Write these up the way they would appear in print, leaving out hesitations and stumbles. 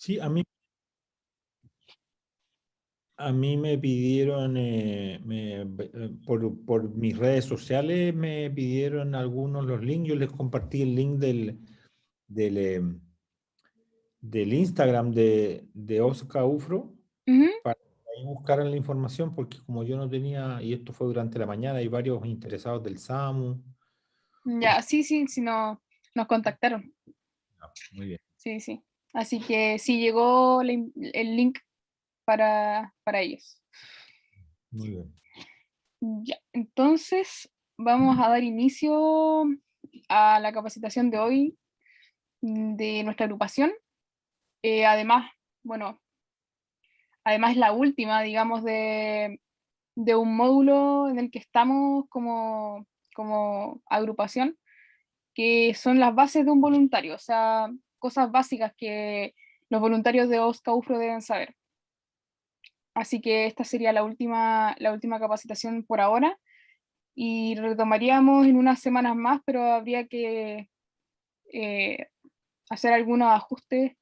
Sí, a mí me pidieron, por mis redes sociales, me pidieron algunos los links. Yo les compartí el link del, eh, del Instagram de Oscar Ufro Ujú. para que ahí buscaran la información, porque como yo no tenía, y esto fue durante la mañana, hay varios interesados del SAMU. Por Ya, sí, sí, sí, no, nos contactaron. Muy bien, Sí, sí. Así que sí llegó el link para ellos. muy bien. Ya, entonces vamos a dar inicio a la capacitación de hoy de nuestra agrupación. Además, bueno, además es la última, digamos, de un módulo en el que estamos como agrupación, que son las bases de un voluntario, o sea, cosas básicas que los voluntarios de OSCA UFRO deben saber. Así que esta sería la última capacitación por ahora y retomaríamos en unas semanas más, pero habría que eh, hacer algunos ajustes,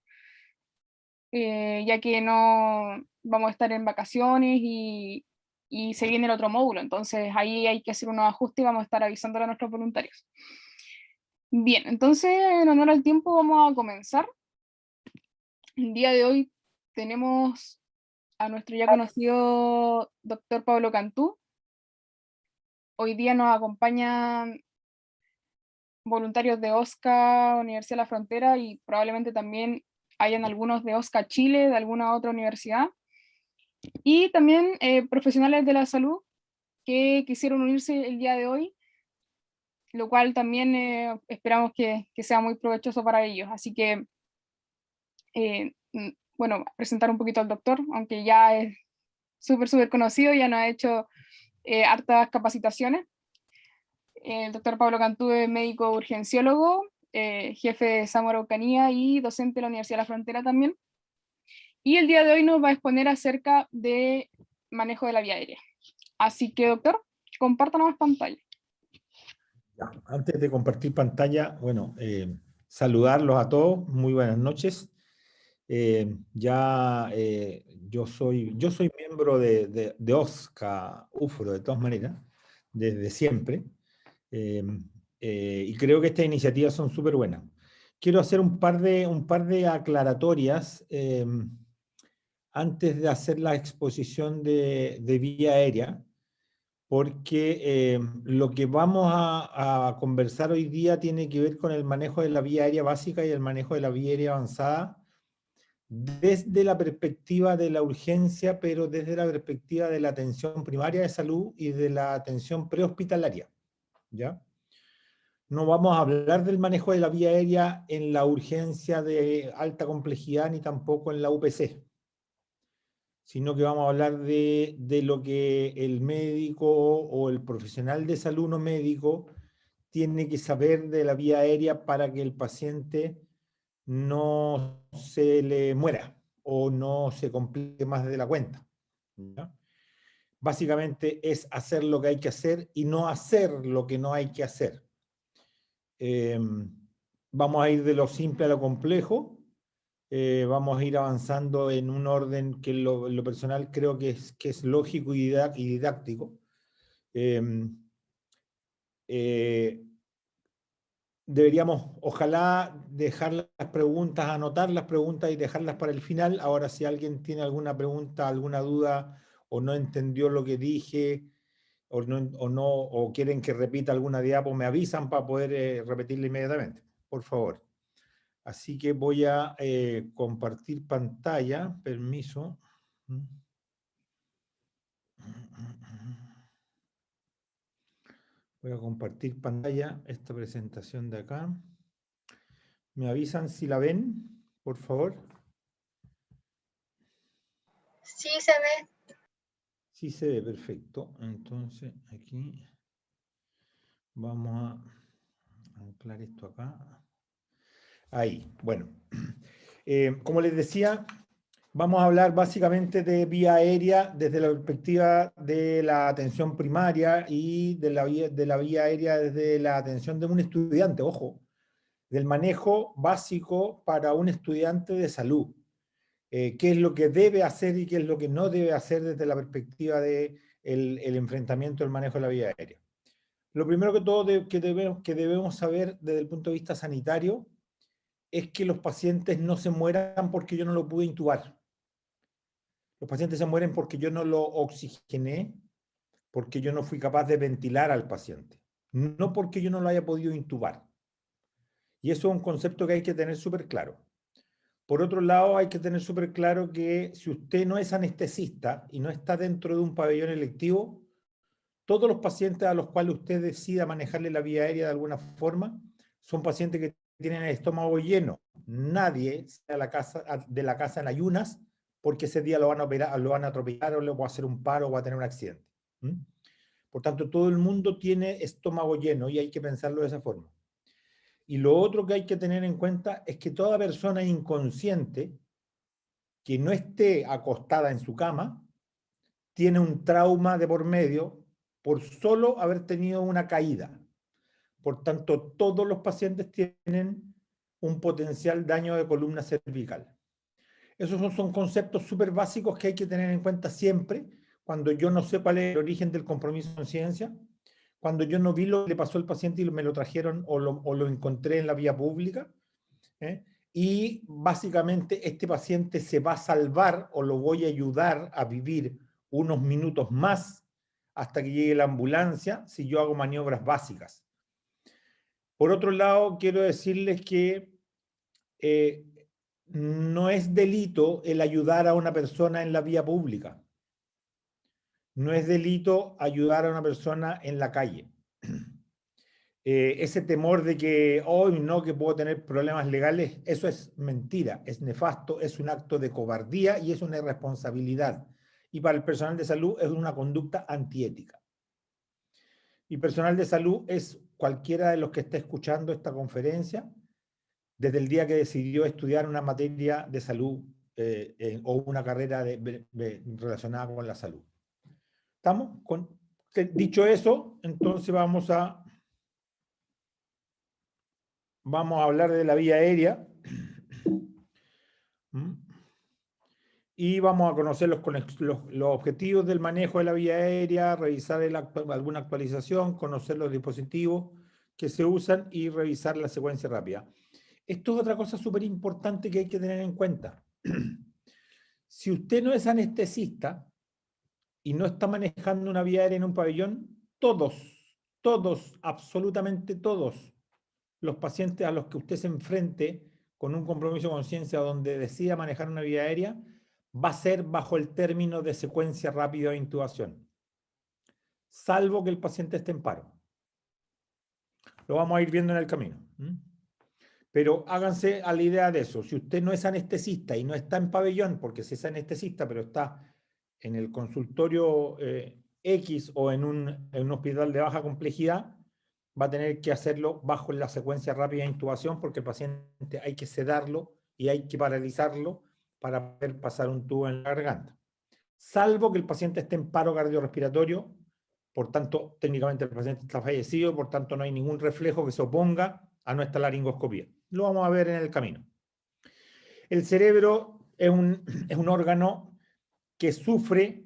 ya que no vamos a estar en vacaciones y se viene el otro módulo, entonces ahí hay que hacer unos ajustes y vamos a estar avisándole a nuestros voluntarios. Bien, entonces en honor al tiempo vamos a comenzar. El día de hoy tenemos a nuestro ya conocido doctor Pablo Cantú. Hoy día nos acompañan voluntarios de OSCA, Universidad de la Frontera, y probablemente también hayan algunos de OSCA Chile, de alguna otra universidad, y también profesionales de la salud que quisieron unirse el día de hoy, lo cual también esperamos que sea muy provechoso para ellos. Así que, bueno, presentar un poquito al doctor, aunque ya es súper conocido, ya nos ha hecho hartas capacitaciones. El doctor Pablo Cantú es médico urgenciólogo, jefe de SAMU Araucanía y docente de la Universidad de la Frontera también. Y el día de hoy nos va a exponer acerca de manejo de la vía aérea. Así que, doctor, compártanos pantalla. Ya, antes de compartir pantalla, bueno, saludarlos a todos, muy buenas noches. Yo soy miembro de OSCA UFRO de todas maneras, desde siempre, eh, y creo que estas iniciativas son súper buenas. Quiero hacer un par de aclaratorias antes de hacer la exposición de vía aérea, porque lo que vamos a conversar hoy día tiene que ver con el manejo de la vía aérea básica y el manejo de la vía aérea avanzada desde la perspectiva de la urgencia, pero desde la perspectiva de la atención primaria de salud y de la atención prehospitalaria, ¿ya? No vamos a hablar del manejo de la vía aérea en la urgencia de alta complejidad ni tampoco en la UPC, sino que vamos a hablar de lo que el médico o el profesional de salud no médico tiene que saber de la vía aérea para que el paciente no se le muera o no se complique más de la cuenta, ¿ya? Básicamente es hacer lo que hay que hacer y no hacer lo que no hay que hacer. Eh, Vamos a ir de lo simple a lo complejo. Vamos a ir avanzando en un orden que en lo personal creo que es lógico y didáctico. Eh, eh, Deberíamos, ojalá, dejar las preguntas, anotar las preguntas y dejarlas para el final. Ahora, si alguien tiene alguna pregunta, alguna duda, o no entendió lo que dije, o quieren que repita alguna diapo, me avisan para poder repetirla inmediatamente, por favor. Así que voy a compartir pantalla, permiso. Voy a compartir pantalla, esta presentación de acá. ¿Me avisan si la ven, por favor? Sí, se ve. Sí se ve, perfecto. Entonces aquí vamos a anclar esto acá. Ahí, bueno. Como les decía, vamos a hablar básicamente de vía aérea desde la perspectiva de la atención primaria y de la vía aérea desde la atención de un estudiante, ojo, del manejo básico para un estudiante de salud. qué es lo que debe hacer y qué es lo que no debe hacer desde la perspectiva del el enfrentamiento del manejo de la vía aérea. Lo primero que todo que debemos saber desde el punto de vista sanitario es que los pacientes no se mueran porque yo no lo pude intubar. Los pacientes se mueren porque yo no lo oxigené, porque yo no fui capaz de ventilar al paciente, no porque yo no lo haya podido intubar. Y eso es un concepto que hay que tener súper claro. Por otro lado, hay que tener súper claro que si usted no es anestesista y no está dentro de un pabellón electivo, todos los pacientes a los cuales usted decida manejarle la vía aérea de alguna forma son pacientes que tienen el estómago lleno. Nadie sale de la casa en ayunas porque ese día lo van a operar, lo van a atropellar o le va a hacer un paro o va a tener un accidente. Por tanto, todo el mundo tiene estómago lleno y hay que pensarlo de esa forma. Y lo otro que hay que tener en cuenta es que toda persona inconsciente que no esté acostada en su cama tiene un trauma de por medio por solo haber tenido una caída. Por tanto, todos los pacientes tienen un potencial daño de columna cervical. Esos son conceptos súper básicos que hay que tener en cuenta siempre cuando yo no sé cuál es el origen del compromiso de conciencia, cuando yo no vi lo que le pasó al paciente y me lo trajeron o lo encontré en la vía pública, y básicamente este paciente se va a salvar o lo voy a ayudar a vivir unos minutos más hasta que llegue la ambulancia si yo hago maniobras básicas. Por otro lado, quiero decirles que no es delito el ayudar a una persona en la vía pública. No es delito ayudar a una persona en la calle. Ese temor de que hoy no, que puedo tener problemas legales, eso es mentira, es nefasto, es un acto de cobardía y es una irresponsabilidad. Y para el personal de salud es una conducta antiética. Y personal de salud es cualquiera de los que esté escuchando esta conferencia desde el día que decidió estudiar una materia de salud o una carrera relacionada con la salud. ¿Estamos? Dicho eso, entonces vamos a hablar de la vía aérea y vamos a conocer los objetivos del manejo de la vía aérea, revisar alguna actualización, conocer los dispositivos que se usan y revisar la secuencia rápida. Esto es otra cosa súper importante que hay que tener en cuenta. Si usted no es anestesista y no está manejando una vía aérea en un pabellón, todos, absolutamente todos los pacientes a los que usted se enfrente con un compromiso de conciencia donde decida manejar una vía aérea, va a ser bajo el término de secuencia rápida de intubación, salvo que el paciente esté en paro. Lo vamos a ir viendo en el camino. Pero háganse a la idea de eso. Si usted no es anestesista y no está en pabellón, porque si es anestesista, pero está en el consultorio X o en un hospital de baja complejidad, va a tener que hacerlo bajo la secuencia rápida de intubación porque el paciente hay que sedarlo y hay que paralizarlo para poder pasar un tubo en la garganta. Salvo que el paciente esté en paro cardiorrespiratorio, por tanto, técnicamente el paciente está fallecido, por tanto no hay ningún reflejo que se oponga a nuestra laringoscopía. Lo vamos a ver en el camino. El cerebro es un órgano que sufre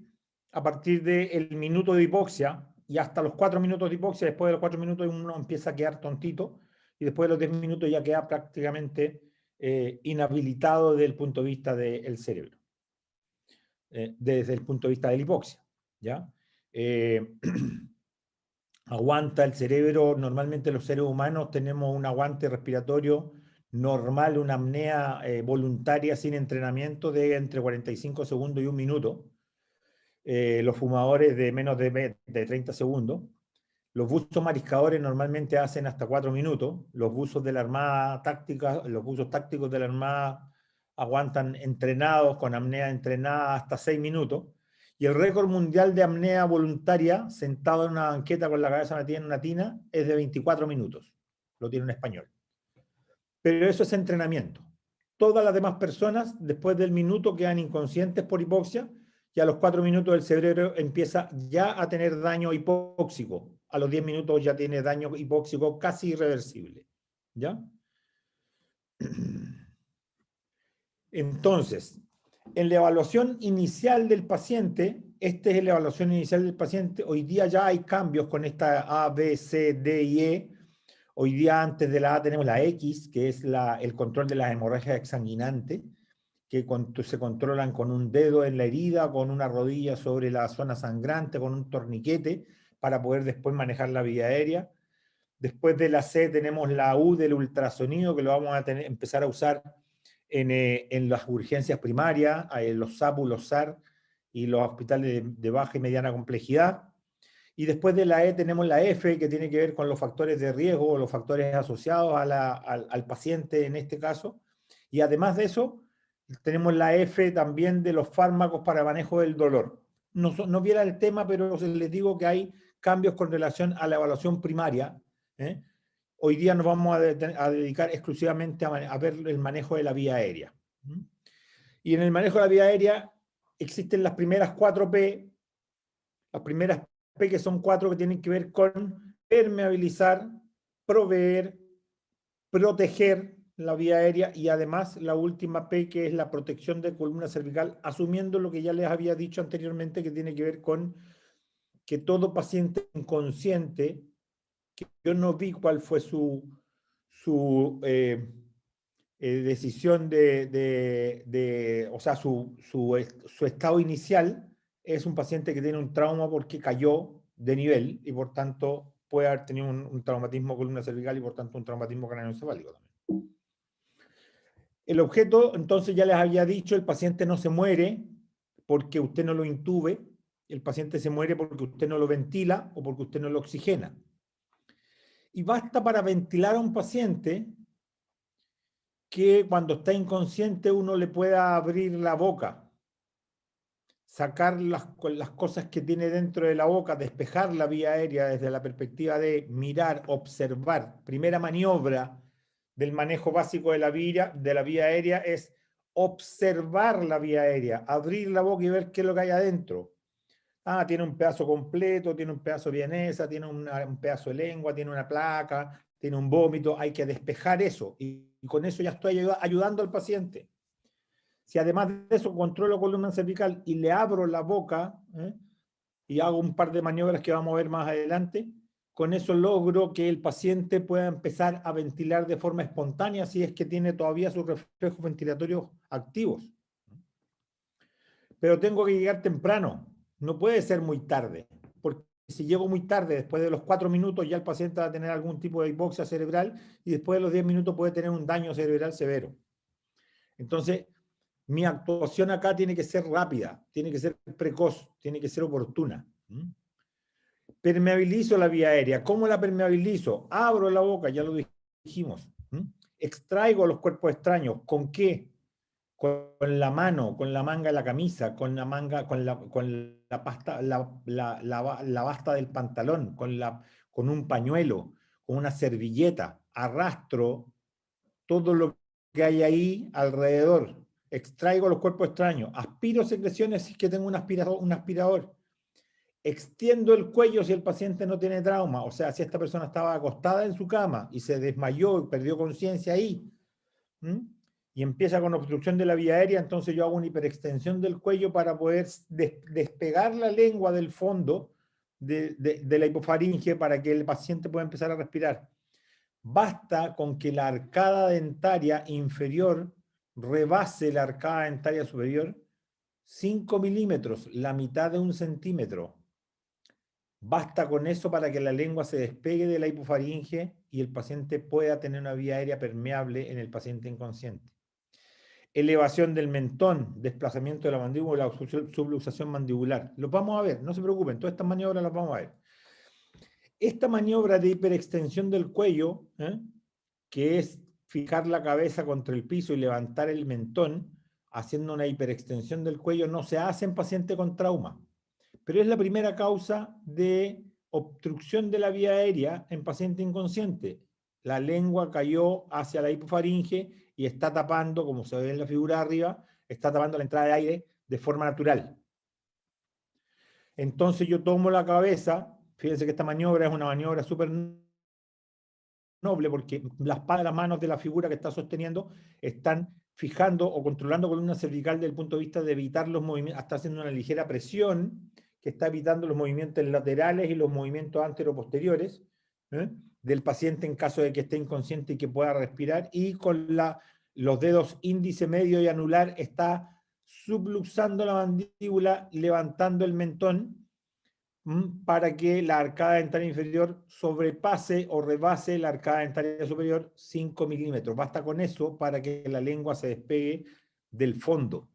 a partir del minuto de hipoxia y hasta los 4 minutos de hipoxia. Después de los 4 minutos uno empieza a quedar tontito y después de los 10 minutos ya queda prácticamente inhabilitado desde el punto de vista del cerebro, desde el punto de vista de la hipoxia, ¿ya? Aguanta el cerebro, normalmente los seres humanos tenemos un aguante respiratorio normal, una apnea voluntaria sin entrenamiento de entre 45 segundos y 1 minuto. Los fumadores de menos de 30 segundos. Los buzos mariscadores normalmente hacen hasta 4 minutos. Los buzos de la Armada táctica, los buzos tácticos de la Armada aguantan entrenados, con apnea entrenada, hasta 6 minutos. Y el récord mundial de apnea voluntaria, sentado en una banqueta con la cabeza metida en una tina, es de 24 minutos. Lo tiene un español. Pero eso es entrenamiento. Todas las demás personas, después del minuto, quedan inconscientes por hipoxia y a los 4 minutos el cerebro empieza ya a tener daño hipóxico. A los 10 minutos ya tiene daño hipóxico casi irreversible. ¿Ya? Entonces, En la evaluación inicial del paciente, esta es la evaluación inicial del paciente, hoy día ya hay cambios con esta A, B, C, D y E. Hoy día antes de la A tenemos la X, que es el control de las hemorragias exsanguinantes, que se controlan con un dedo en la herida, con una rodilla sobre la zona sangrante, con un torniquete, para poder después manejar la vía aérea. Después de la C tenemos la U del ultrasonido, que lo vamos a empezar a usar en las urgencias primarias, los SAPU, los SAR y los hospitales de baja y mediana complejidad. Y después de la E tenemos la F, que tiene que ver con los factores de riesgo o los factores asociados al paciente en este caso. Y además de eso, tenemos la F también de los fármacos para manejo del dolor. No viera el tema, pero les digo que hay cambios con relación a la evaluación primaria. Hoy día nos vamos a dedicar exclusivamente a ver el manejo de la vía aérea. Y en el manejo de la vía aérea existen las primeras 4 P, las primeras P que son 4 que tienen que ver con permeabilizar, proveer, proteger la vía aérea y además la última P que es la protección de columna cervical, asumiendo lo que ya les había dicho anteriormente que tiene que ver con que todo paciente inconsciente, que yo no vi cuál fue su decisión o sea, su estado inicial, es un paciente que tiene un trauma porque cayó de nivel y por tanto puede haber tenido un traumatismo columna cervical y por tanto un traumatismo craneoencefálico también. El objeto, entonces ya les había dicho, el paciente no se muere porque usted no lo intube, el paciente se muere porque usted no lo ventila o porque usted no lo oxigena. Y basta para ventilar a un paciente que cuando está inconsciente uno le pueda abrir la boca, sacar las cosas que tiene dentro de la boca, despejar la vía aérea desde la perspectiva de mirar, observar. Primera maniobra del manejo básico de la vía aérea es observar la vía aérea, abrir la boca y ver qué es lo que hay adentro. Ah, tiene un pedazo completo, tiene un pedazo de vienesa, tiene un pedazo de lengua, tiene una placa, tiene un vómito, hay que despejar eso. Y con eso ya estoy ayudando al paciente. Si además de eso controlo columna cervical y le abro la boca, y hago un par de maniobras que vamos a ver más adelante, con eso logro que el paciente pueda empezar a ventilar de forma espontánea si es que tiene todavía sus reflejos ventilatorios activos. Pero tengo que llegar temprano, no puede ser muy tarde, porque si llego muy tarde, después de los 4 minutos ya el paciente va a tener algún tipo de hipoxia cerebral y después de los 10 minutos puede tener un daño cerebral severo. Entonces, mi actuación acá tiene que ser rápida, tiene que ser precoz, tiene que ser oportuna. Permeabilizo la vía aérea. ¿Cómo la permeabilizo? Abro la boca, ya lo dijimos. Extraigo los cuerpos extraños. ¿Con qué? Con la mano, con la manga de la camisa, con la manga, con la basta del pantalón, con un pañuelo, con una servilleta. Arrastro todo lo que hay ahí alrededor. Extraigo los cuerpos extraños. Aspiro secreciones si es que tengo un aspirador. Extiendo el cuello si el paciente no tiene trauma, o sea, si esta persona estaba acostada en su cama y se desmayó y perdió conciencia ahí, y empieza con obstrucción de la vía aérea, entonces yo hago una hiperextensión del cuello para poder despegar la lengua del fondo de la hipofaringe para que el paciente pueda empezar a respirar. Basta con que la arcada dentaria inferior rebase la arcada dentaria superior 5 milímetros, la mitad de 1 centímetro. Basta con eso para que la lengua se despegue de la hipofaringe y el paciente pueda tener una vía aérea permeable en el paciente inconsciente. Elevación del mentón, desplazamiento de la mandíbula, subluxación mandibular. Los vamos a ver, no se preocupen, todas estas maniobras las vamos a ver. Esta maniobra de hiperextensión del cuello, que es fijar la cabeza contra el piso y levantar el mentón, haciendo una hiperextensión del cuello, no se hace en paciente con trauma. Pero es la primera causa de obstrucción de la vía aérea en paciente inconsciente. La lengua cayó hacia la hipofaringe y está tapando, como se ve en la figura de arriba, está tapando la entrada de aire de forma natural. Entonces yo tomo la cabeza, fíjense que esta maniobra es una maniobra súper noble porque las manos de la figura que está sosteniendo están fijando o controlando columna cervical desde el punto de vista de evitar los movimientos, está haciendo una ligera presión que está evitando los movimientos laterales y los movimientos anteroposteriores del paciente en caso de que esté inconsciente y que pueda respirar, y con los dedos índice, medio y anular está subluxando la mandíbula, levantando el mentón, para que la arcada dentaria inferior sobrepase o rebase la arcada dentaria superior 5 milímetros. Basta con eso para que la lengua se despegue del fondo.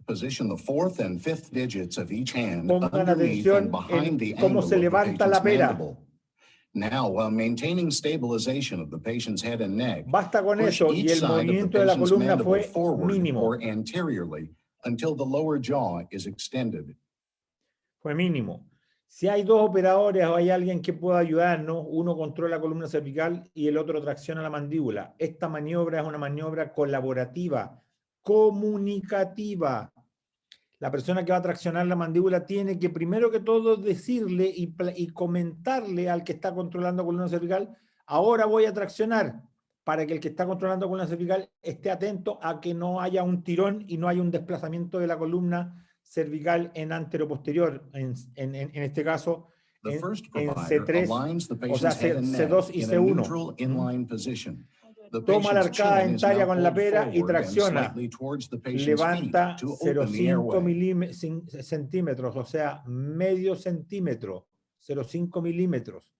Position the fourth and fifth digits of each hand Pongan underneath atención and behind the en cómo angle se of the levanta la patient's pera. mandible. Now, while maintaining stabilization of the patient's head and neck, Basta con push eso y each el side of the movimiento de la patient's columna mandible fue forward mínimo. or anteriorly until the lower jaw is extended. Fue mínimo. Si hay dos operadores o hay alguien que pueda ayudarnos, uno controla la columna cervical y el otro tracciona la mandíbula. Esta maniobra es una maniobra colaborativa, comunicativa. La persona que va a traccionar la mandíbula tiene que primero que todo decirle y comentarle al que está controlando la columna cervical: ahora voy a traccionar, para que el que está controlando la columna cervical esté atento a que no haya un tirón y no haya un desplazamiento de la columna cervical en anteroposterior, en este caso The first en provider C3, aligns the o patient's sea, head and neck C2 y in a C1. neutral inline position. The Toma la patient's arcada chin is dentaria now con la pulled pera y forward and tracciona. slightly towards the patient's feet Levanta to open the 0,5 airway. centímetros, o sea, medio centímetro, 0,5 milímetros.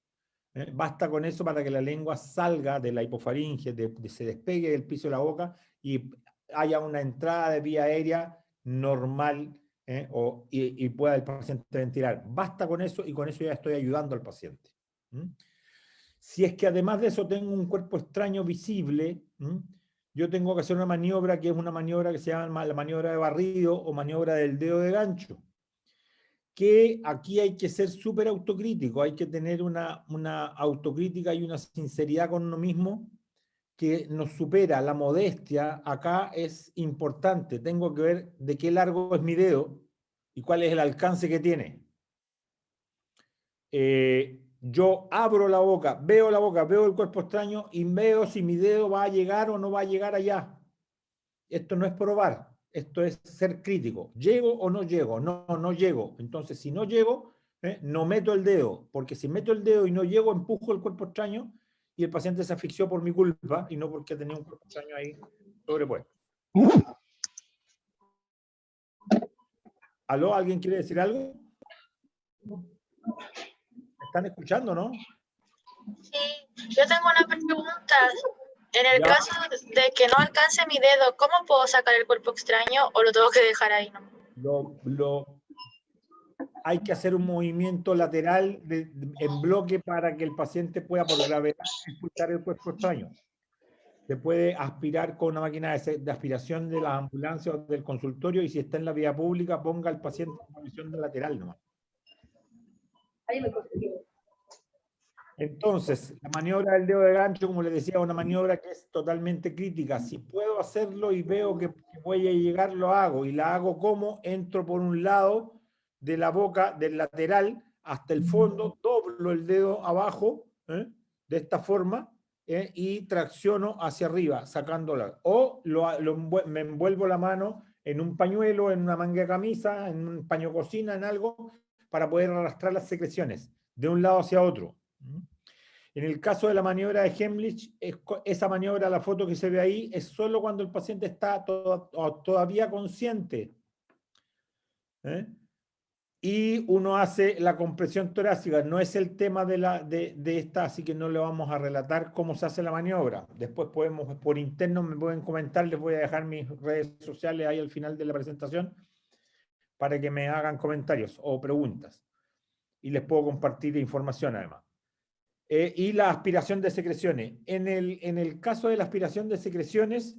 Basta con eso para que la lengua salga de la hipofaringe, se despegue del piso de la boca y haya una entrada de vía aérea normal, y pueda el paciente ventilar. Basta con eso y con eso ya estoy ayudando al paciente. Si es que además de eso tengo un cuerpo extraño visible, yo tengo que hacer una maniobra que es una maniobra que se llama la maniobra de barrido o maniobra del dedo de gancho, que aquí hay que ser súper autocrítico, hay que tener una autocrítica y una sinceridad con uno mismo que nos supera. La modestia acá es importante. Tengo que ver de qué largo es mi dedo y cuál es el alcance que tiene. Yo abro la boca, veo el cuerpo extraño y veo si mi dedo va a llegar o no va a llegar allá. Esto no es probar, esto es ser crítico. ¿Llego o no llego? No, no llego. Entonces, si no llego, no meto el dedo, porque si meto el dedo y no llego, empujo el cuerpo extraño y el paciente se asfixió por mi culpa y no porque tenía un cuerpo extraño ahí sobrepuesto. ¿Aló? ¿Alguien quiere decir algo? ¿Me están escuchando, no? Sí, yo tengo una pregunta. En el Ya. caso de que no alcance mi dedo, ¿cómo puedo sacar el cuerpo extraño o lo tengo que dejar ahí? Hay que hacer un movimiento lateral en bloque para que el paciente pueda por gravedad expulsar el cuerpo extraño. Se puede aspirar con una máquina de aspiración de las ambulancias o del consultorio, y si está en la vía pública, ponga al paciente en posición de lateral nomás. Entonces, la maniobra del dedo de gancho, como les decía, es una maniobra que es totalmente crítica. Si puedo hacerlo y veo que voy a llegar, lo hago. Y la hago como: entro por un lado de la boca, del lateral, hasta el fondo, doblo el dedo abajo, de esta forma, y tracciono hacia arriba, sacándola. O me envuelvo la mano en un pañuelo, en una manga de camisa, en un paño cocina, en algo, para poder arrastrar las secreciones de un lado hacia otro. En el caso de la maniobra de Heimlich, esa maniobra, la foto que se ve ahí, es solo cuando el paciente está todavía consciente. Y uno hace la compresión torácica. No es el tema de esta, así que no le vamos a relatar cómo se hace la maniobra. Después podemos, por interno me pueden comentar, les voy a dejar mis redes sociales ahí al final de la presentación para que me hagan comentarios o preguntas. Y les puedo compartir información además. Y la aspiración de secreciones. En el caso de la aspiración de secreciones,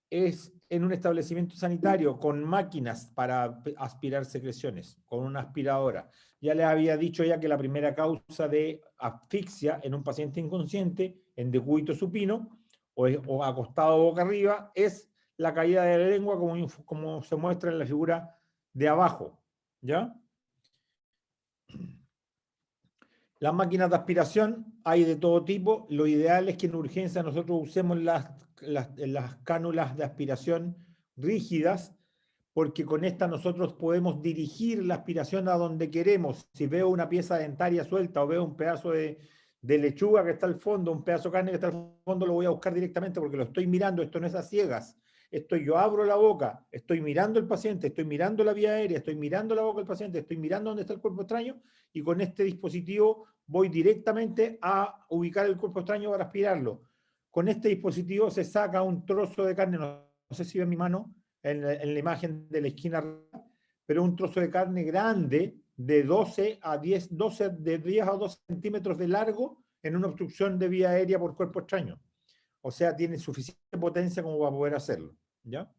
es en un establecimiento sanitario con máquinas para aspirar secreciones, con una aspiradora. Ya les había dicho ya que la primera causa de asfixia en un paciente inconsciente, en decúbito supino o acostado boca arriba, es la caída de la lengua, como se muestra en la figura de abajo. ¿Ya? Las máquinas de aspiración hay de todo tipo. Lo ideal es que en urgencia nosotros usemos las cánulas de aspiración rígidas, porque con esta nosotros podemos dirigir la aspiración a donde queremos. Si veo una pieza dentaria suelta o veo un pedazo de lechuga que está al fondo, un pedazo de carne que está al fondo, lo voy a buscar directamente porque lo estoy mirando. Esto no es a ciegas. Yo abro la boca, estoy mirando al paciente, estoy mirando la vía aérea, estoy mirando la boca del paciente, estoy mirando dónde está el cuerpo extraño, y con este dispositivo voy directamente a ubicar el cuerpo extraño para aspirarlo. Con este dispositivo se saca un trozo de carne, no sé si ven mi mano en la imagen de la esquina, pero un trozo de carne grande de 12 a 10 a 12 centímetros de largo en una obstrucción de vía aérea por cuerpo extraño. O sea, tiene suficiente potencia como para poder hacerlo, ¿ya?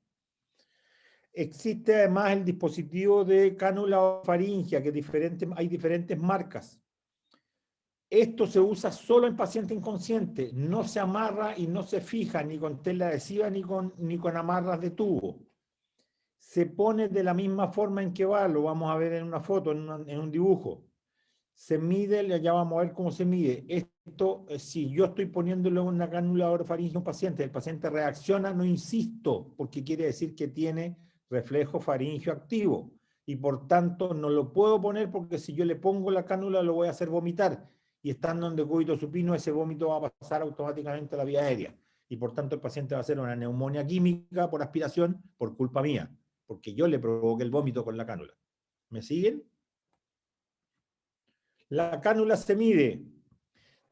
Existe además el dispositivo de cánula faríngea, que hay diferentes marcas. Esto se usa solo en paciente inconsciente, no se amarra y no se fija ni con tela adhesiva ni con amarras de tubo. Se pone de la misma forma en que va, lo vamos a ver en una foto, en un dibujo. Se mide, ya vamos a ver cómo se mide. Esto, si yo estoy poniéndole una cánula orofaringea a un paciente, el paciente reacciona, no insisto, porque quiere decir que tiene reflejo faríngeo activo. Y por tanto no lo puedo poner porque si yo le pongo la cánula lo voy a hacer vomitar. Y estando en decúbito supino, ese vómito va a pasar automáticamente a la vía aérea. Y por tanto el paciente va a hacer una neumonía química por aspiración por culpa mía, porque yo le provoqué el vómito con la cánula. ¿Me siguen? La cánula se mide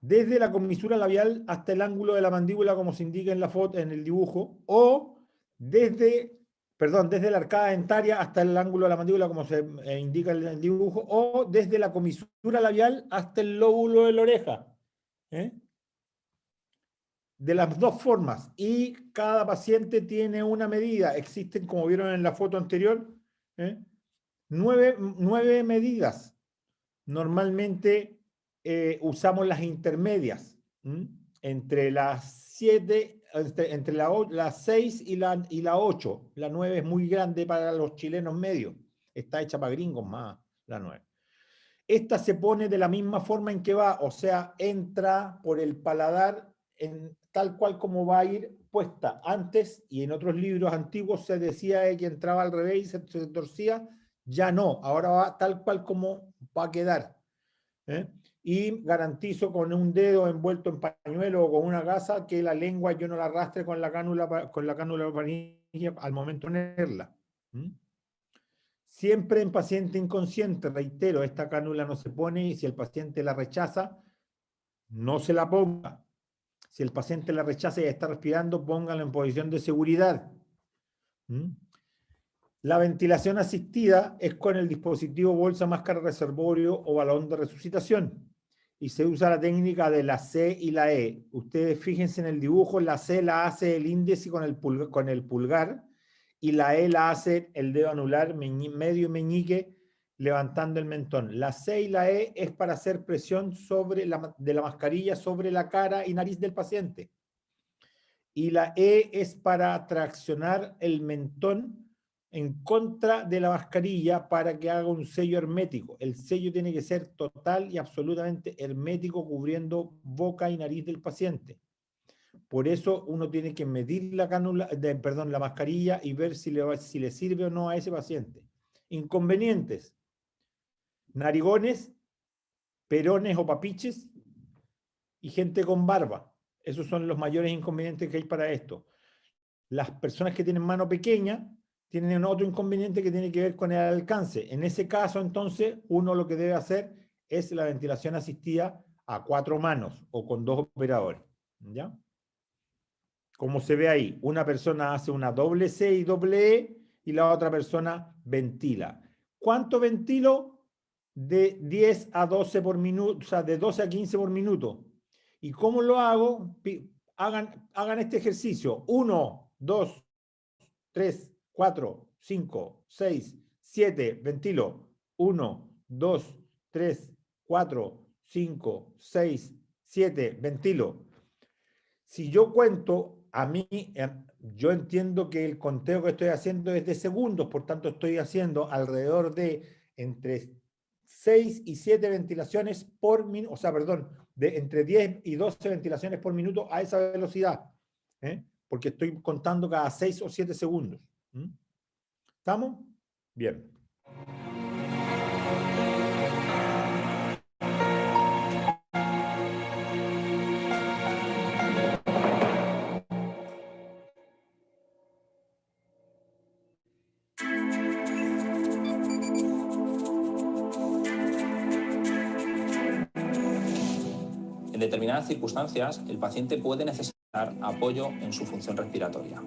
desde la comisura labial hasta el ángulo de la mandíbula, como se indica en la foto, en el dibujo, o desde la arcada dentaria hasta el ángulo de la mandíbula, como se indica en el dibujo, o desde la comisura labial hasta el lóbulo de la oreja. De las dos formas. Y cada paciente tiene una medida. Existen, como vieron en la foto anterior, 9 medidas. Normalmente usamos las intermedias, entre las 7, entre las 6 y la 8. La 9 es muy grande para los chilenos medios. Está hecha para gringos más, la 9. Esta se pone de la misma forma en que va, o sea, entra por el paladar tal cual como va a ir puesta. Antes, y en otros libros antiguos, se decía que entraba al revés y se torcía. Ya no, ahora va tal cual como va a quedar. Y garantizo con un dedo envuelto en pañuelo o con una gasa que la lengua yo no la arrastre con la cánula faríngea al momento de ponerla. Siempre en paciente inconsciente, reitero, esta cánula no se pone, y si el paciente la rechaza, no se la ponga. Si el paciente la rechaza y está respirando, póngalo en posición de seguridad. La ventilación asistida es con el dispositivo bolsa, máscara, reservorio o balón de resucitación. Y se usa la técnica de la C y la E. Ustedes fíjense en el dibujo, la C la hace el índice con el pulgar, y la E la hace el dedo anular, medio meñique, levantando el mentón. La C y la E es para hacer presión de la mascarilla sobre la cara y nariz del paciente. Y la E es para traccionar el mentón en contra de la mascarilla para que haga un sello hermético. El sello tiene que ser total y absolutamente hermético, cubriendo boca y nariz del paciente. Por eso uno tiene que medir la la mascarilla y ver si le sirve o no a ese paciente. Inconvenientes: narigones, perones o papiches y gente con barba. Esos son los mayores inconvenientes que hay para esto. Las personas que tienen mano pequeña tienen otro inconveniente que tiene que ver con el alcance. En ese caso, entonces, uno lo que debe hacer es la ventilación asistida a 4 manos o con 2 operadores. ¿Ya? Como se ve ahí, una persona hace una doble C y doble E y la otra persona ventila. ¿Cuánto ventilo? De 10 a 12 por minuto, o sea, de 12 a 15 por minuto. ¿Y cómo lo hago? Hagan este ejercicio. 1, 2, 3, 4, 5, 6, 7, ventilo. 1, 2, 3, 4, 5, 6, 7, ventilo. Si yo cuento, a mí, yo entiendo que el conteo que estoy haciendo es de segundos, por tanto estoy haciendo alrededor de entre 6 y 7 ventilaciones por minuto, o sea, perdón, de entre 10 y 12 ventilaciones por minuto a esa velocidad, porque estoy contando cada 6 o 7 segundos. ¿Estamos? Bien. En determinadas circunstancias, el paciente puede necesitar apoyo en su función respiratoria.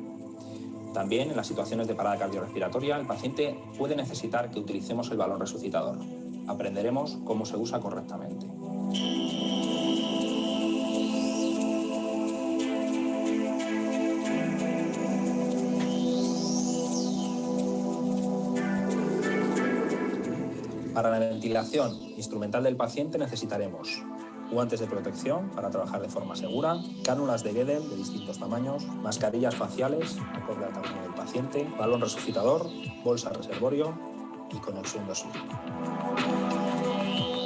También, en las situaciones de parada cardiorrespiratoria, el paciente puede necesitar que utilicemos el balón resucitador. Aprenderemos cómo se usa correctamente. Para la ventilación instrumental del paciente necesitaremos guantes de protección para trabajar de forma segura, cánulas de Guedel de distintos tamaños, mascarillas faciales acorde al tamaño del paciente, balón resucitador, bolsa reservorio y conexión de oxígeno.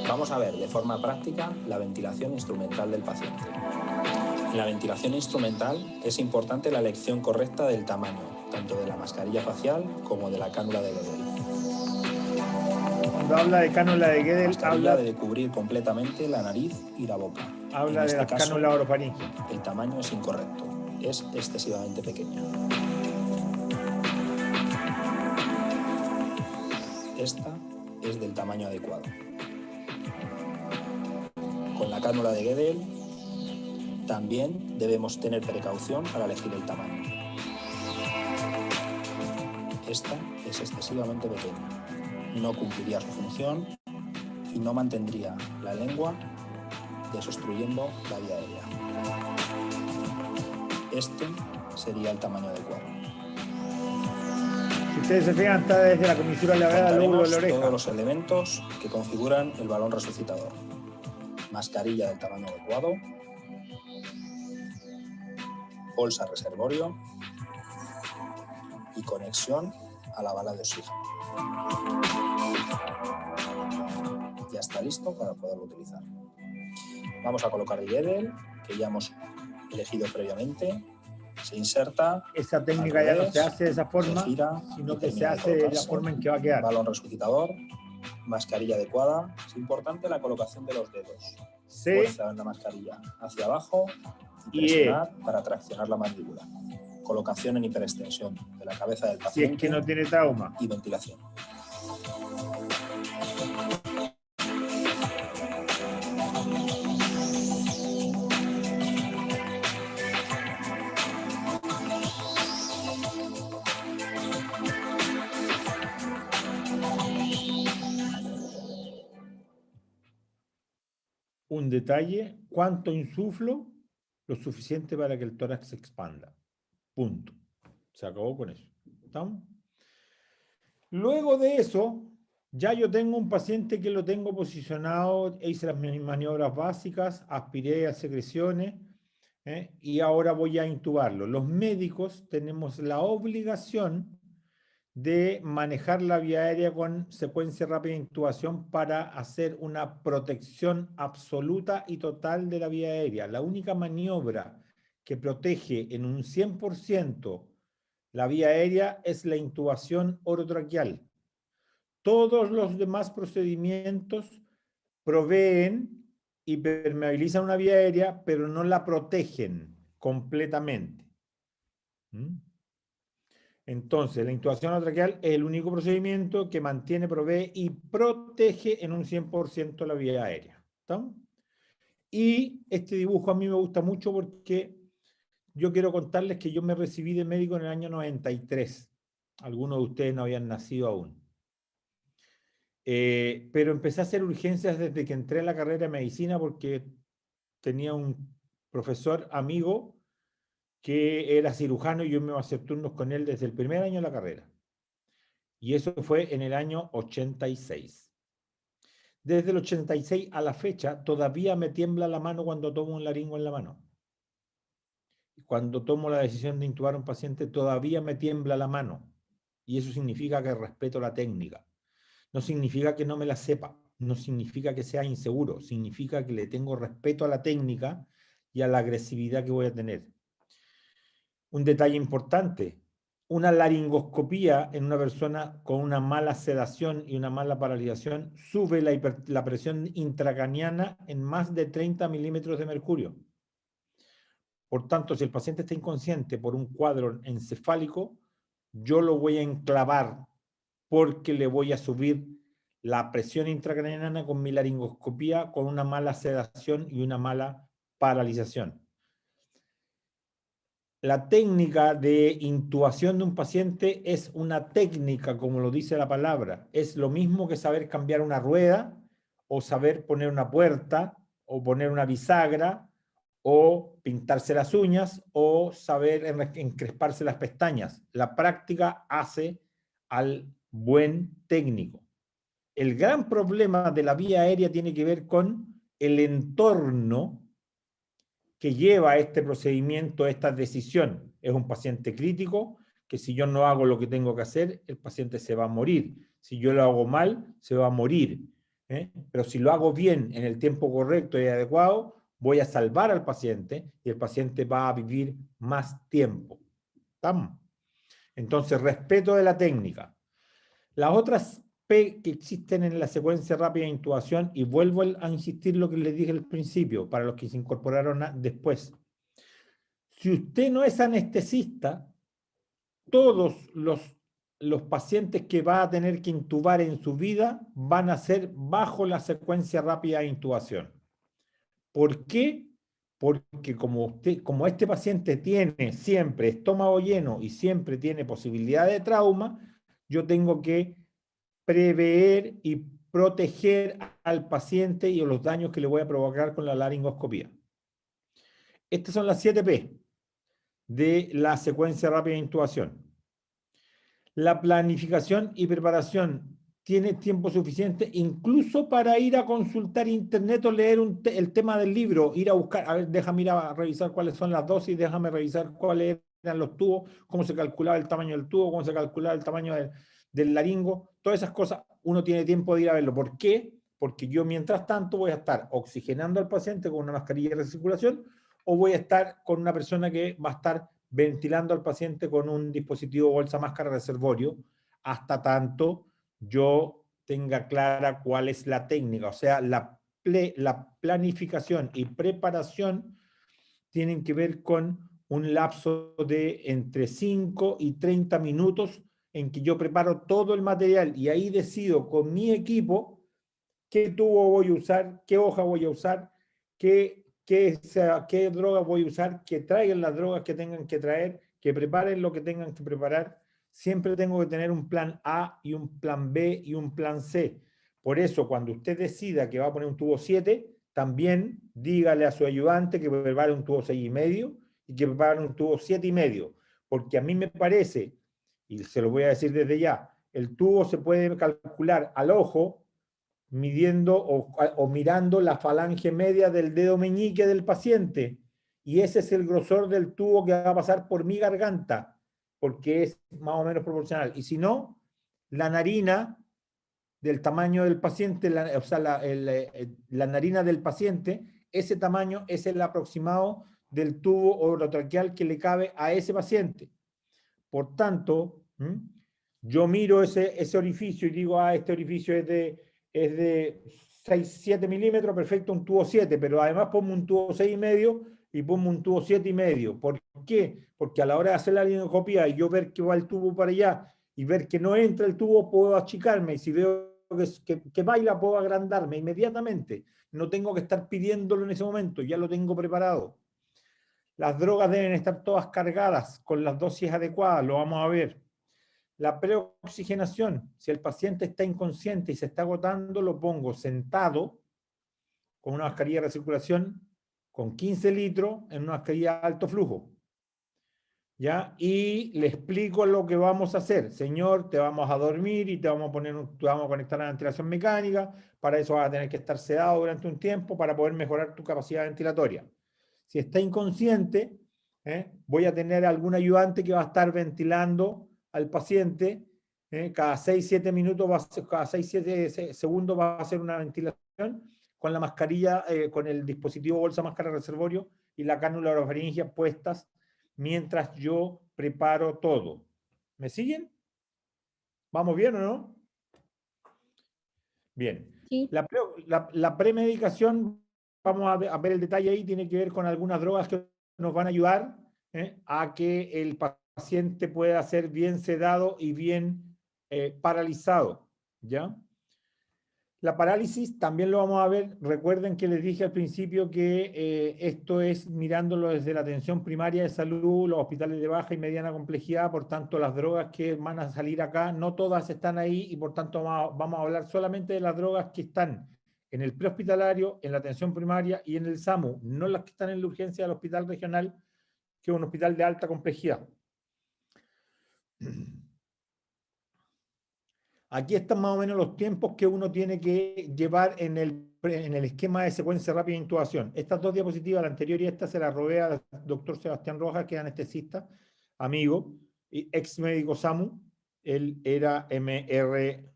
Vamos a ver de forma práctica la ventilación instrumental del paciente. En la ventilación instrumental es importante la elección correcta del tamaño, tanto de la mascarilla facial como de la cánula de Guedel. Cuando habla de cánula de Guedel, La mascarilla debe cubrir completamente la nariz y la boca. Habla de la cánula orofaringe. El tamaño es incorrecto, es excesivamente pequeña. Esta es del tamaño adecuado. Con la cánula de Guedel también debemos tener precaución para elegir el tamaño. Esta es excesivamente pequeña. No cumpliría su función y no mantendría la lengua desobstruyendo la vía aérea. Este sería el tamaño adecuado. Si ustedes se fijan, está desde la comisura labial al lóbulo de la oreja. Todos los elementos que configuran el balón resucitador. Mascarilla del tamaño adecuado, bolsa reservorio y conexión a la bala de oxígeno. Ya está listo para poderlo utilizar. Vamos a colocar el Guedel, que ya hemos elegido previamente. Se inserta. Esa técnica ya no se hace de esa forma, gira, sino que se hace de la forma en que va a quedar. Balón resucitador, mascarilla adecuada. Es importante la colocación de los dedos. Fuerza en la mascarilla hacia abajo y presionar para traccionar la mandíbula. Colocación en hiperextensión de la cabeza del paciente. Si es que no tiene trauma. Y ventilación. Un detalle, ¿cuánto insuflo? Lo suficiente para que el tórax se expanda. Punto. Se acabó con eso. ¿Estamos? Luego de eso, ya yo tengo un paciente que lo tengo posicionado, hice las maniobras básicas, aspiré a secreciones, y ahora voy a intubarlo. Los médicos tenemos la obligación de manejar la vía aérea con secuencia rápida de intubación para hacer una protección absoluta y total de la vía aérea. La única maniobra que protege en un 100% la vía aérea es la intubación orotraqueal. Todos los demás procedimientos proveen y permeabilizan una vía aérea, pero no la protegen completamente. Entonces, la intubación orotraqueal es el único procedimiento que mantiene, provee y protege en un 100% la vía aérea. ¿Estamos? Y este dibujo a mí me gusta mucho porque yo quiero contarles que yo me recibí de médico en el año 93. Algunos de ustedes no habían nacido aún. Pero empecé a hacer urgencias desde que entré a la carrera de medicina porque tenía un profesor amigo que era cirujano y yo me iba a hacer turnos con él desde el primer año de la carrera. Y eso fue en el año 86. Desde el 86 a la fecha, todavía me tiembla la mano cuando tomo un laringo en la mano. Cuando tomo la decisión de intubar a un paciente, todavía me tiembla la mano. Y eso significa que respeto la técnica. No significa que no me la sepa. no significa que sea inseguro, significa que le tengo respeto a la técnica y a la agresividad que voy a tener. Un detalle importante, una laringoscopía en una persona con una mala sedación y una mala paralización sube la presión intracraniana en más de 30 milímetros de mercurio. Por tanto, si el paciente está inconsciente por un cuadro encefálico, yo lo voy a enclavar porque le voy a subir la presión intracraniana con mi laringoscopía con una mala sedación y una mala paralización. La técnica de intubación de un paciente es una técnica, como lo dice la palabra. Es lo mismo que saber cambiar una rueda, o saber poner una puerta, o poner una bisagra, o pintarse las uñas, o saber encresparse las pestañas. La práctica hace al buen técnico. El gran problema de la vía aérea tiene que ver con el entorno que lleva a este procedimiento, a esta decisión. Es un paciente crítico, que si yo no hago lo que tengo que hacer, el paciente se va a morir. Si yo lo hago mal, se va a morir. Pero si lo hago bien, en el tiempo correcto y adecuado, voy a salvar al paciente y el paciente va a vivir más tiempo. ¿Estamos? Entonces, respeto de la técnica. Las otras P que existen en la secuencia rápida de intubación, y vuelvo a insistir lo que les dije al principio, para los que se incorporaron después. Si usted no es anestesista, todos los pacientes que va a tener que intubar en su vida van a ser bajo la secuencia rápida de intubación. ¿Por qué? Porque como este paciente tiene siempre estómago lleno y siempre tiene posibilidad de trauma, yo tengo que prever y proteger al paciente y los daños que le voy a provocar con la laringoscopía. Estas son las 7 P de la secuencia rápida de intubación. La planificación y preparación tiene tiempo suficiente incluso para ir a consultar internet o leer el tema del libro, ir a buscar, a ver, déjame ir a revisar cuáles son las dosis, déjame revisar cuáles eran los tubos, cómo se calculaba el tamaño del tubo, cómo se calculaba el tamaño del laringo, todas esas cosas uno tiene tiempo de ir a verlo. ¿Por qué? Porque yo mientras tanto voy a estar oxigenando al paciente con una mascarilla de recirculación, o voy a estar con una persona que va a estar ventilando al paciente con un dispositivo bolsa máscara reservorio, hasta tanto yo tenga clara cuál es la técnica. O sea, la planificación y preparación tienen que ver con un lapso de entre 5 y 30 minutos en que yo preparo todo el material y ahí decido con mi equipo qué tubo voy a usar, qué hoja voy a usar, qué droga voy a usar, que traigan las drogas que tengan que traer, que preparen lo que tengan que preparar. Siempre tengo que tener un plan A y un plan B y un plan C. Por eso, cuando usted decida que va a poner un tubo 7, también dígale a su ayudante que prepare un tubo 6,5 y que prepare un tubo 7,5. Porque a mí me parece, y se lo voy a decir desde ya, el tubo se puede calcular al ojo midiendo o mirando la falange media del dedo meñique del paciente, y ese es el grosor del tubo que va a pasar por mi garganta, porque es más o menos proporcional. Y si no, la narina del tamaño del paciente, o sea, la narina del paciente, ese tamaño es el aproximado del tubo orotraqueal que le cabe a ese paciente. Por tanto, yo miro ese orificio y digo, este orificio es de 6-7 milímetros, perfecto, un tubo 7, pero además pongo un tubo 6,5 y pongo un tubo 7,5. ¿Por qué? Porque a la hora de hacer la laringoscopía y yo ver que va el tubo para allá y ver que no entra el tubo, puedo achicarme, y si veo que baila, puedo agrandarme inmediatamente. No tengo que estar pidiéndolo en ese momento, ya lo tengo preparado. Las drogas deben estar todas cargadas con las dosis adecuadas, lo vamos a ver. La preoxigenación, si el paciente está inconsciente y se está agotando, lo pongo sentado con una mascarilla de recirculación con 15 litros en una mascarilla de alto flujo. ¿Ya? Y le explico lo que vamos a hacer. Señor, te vamos a dormir y te vamos a conectar a la ventilación mecánica. Para eso vas a tener que estar sedado durante un tiempo para poder mejorar tu capacidad ventilatoria. Si está inconsciente, voy a tener algún ayudante que va a estar ventilando al paciente Cada 6-7 minutos, cada 6-7 segundos va a hacer una ventilación con la mascarilla, con el dispositivo bolsa máscara reservorio y la cánula orofaringia puestas mientras yo preparo todo. ¿Me siguen? ¿Vamos bien o no? Bien. Sí. La premedicación, vamos a ver el detalle ahí, tiene que ver con algunas drogas que nos van a ayudar a que el paciente pueda ser bien sedado y bien paralizado, ¿ya? La parálisis también lo vamos a ver. Recuerden que les dije al principio que esto es mirándolo desde la atención primaria de salud, los hospitales de baja y mediana complejidad, por tanto las drogas que van a salir acá, no todas están ahí y por tanto vamos a hablar solamente de las drogas que están en el prehospitalario, en la atención primaria y en el SAMU, no las que están en la urgencia del hospital regional, que es un hospital de alta complejidad. Aquí están más o menos los tiempos que uno tiene que llevar en el esquema de secuencia rápida de intubación. Estas dos diapositivas, la anterior y esta, se las robé al doctor Sebastián Rojas, que es anestesista, amigo, y ex médico SAMU. Él era MR10,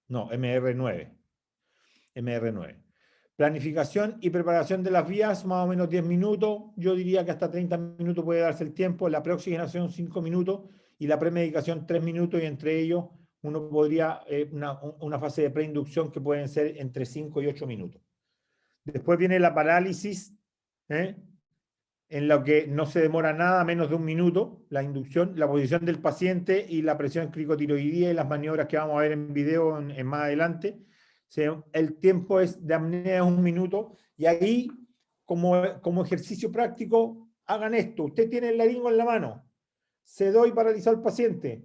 no, MR9. MR9. Planificación y preparación de las vías, más o menos 10 minutos. Yo diría que hasta 30 minutos puede darse el tiempo. La preoxigenación, 5 minutos. Y la premedicación, 3 minutos. Y entre ellos, uno podría, una fase de preinducción que pueden ser entre 5 y 8 minutos. Después viene la parálisis, en lo que no se demora nada, menos de un minuto. La inducción, la posición del paciente y la presión cricotiroidea y las maniobras que vamos a ver en video en más adelante. El tiempo es de apnea 1 minuto, y ahí, como ejercicio práctico, hagan esto. Usted tiene el laringo en la mano, sedó y paralizó al paciente,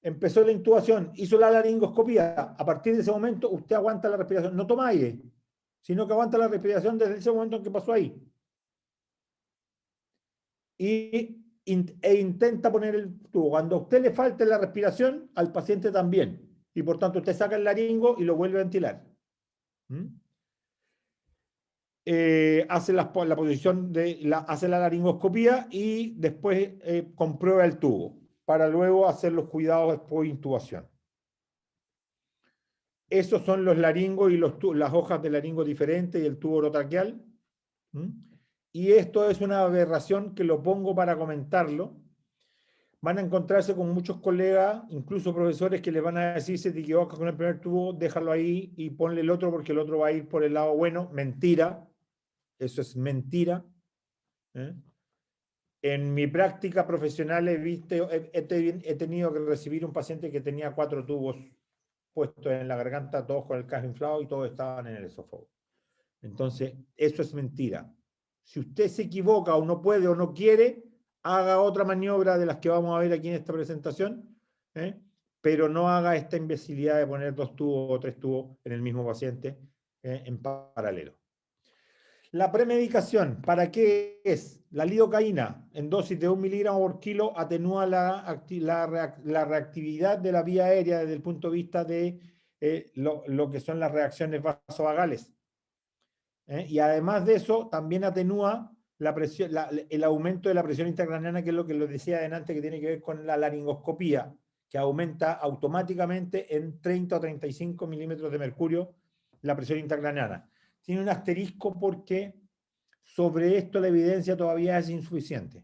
empezó la intubación, hizo la laringoscopía. A partir de ese momento, usted aguanta la respiración, no toma aire, sino que aguanta la respiración desde ese momento en que pasó ahí. E intenta poner el tubo. Cuando a usted le falte la respiración, al paciente también. Y por tanto usted saca el laringo y lo vuelve a ventilar. Hace la posición hace la laringoscopía y después comprueba el tubo para luego hacer los cuidados después de intubación. Esos son los laringos y las hojas de laringo diferentes y el tubo orotraqueal. Y esto es una aberración que lo pongo para comentarlo. Van a encontrarse con muchos colegas, incluso profesores, que les van a decir: si te equivocas con el primer tubo, déjalo ahí y ponle el otro porque el otro va a ir por el lado bueno. Mentira. Eso es mentira. En mi práctica profesional he tenido que recibir un paciente que tenía 4 tubos puestos en la garganta, todos con el cajo inflado y todos estaban en el esófago. Entonces, eso es mentira. Si usted se equivoca o no puede o no quiere, haga otra maniobra de las que vamos a ver aquí en esta presentación, pero no haga esta imbecilidad de poner 2 tubos o 3 tubos en el mismo paciente en paralelo. La premedicación, ¿para qué es? La lidocaína, en dosis de 1 miligramo por kilo, atenúa la reactividad de la vía aérea desde el punto de vista de lo que son las reacciones vasovagales. Y además de eso, también atenúa el aumento de la presión intracraneana, que es lo que les decía adelante, que tiene que ver con la laringoscopía, que aumenta automáticamente en 30 o 35 milímetros de mercurio la presión intracraneana. Tiene un asterisco porque sobre esto la evidencia todavía es insuficiente.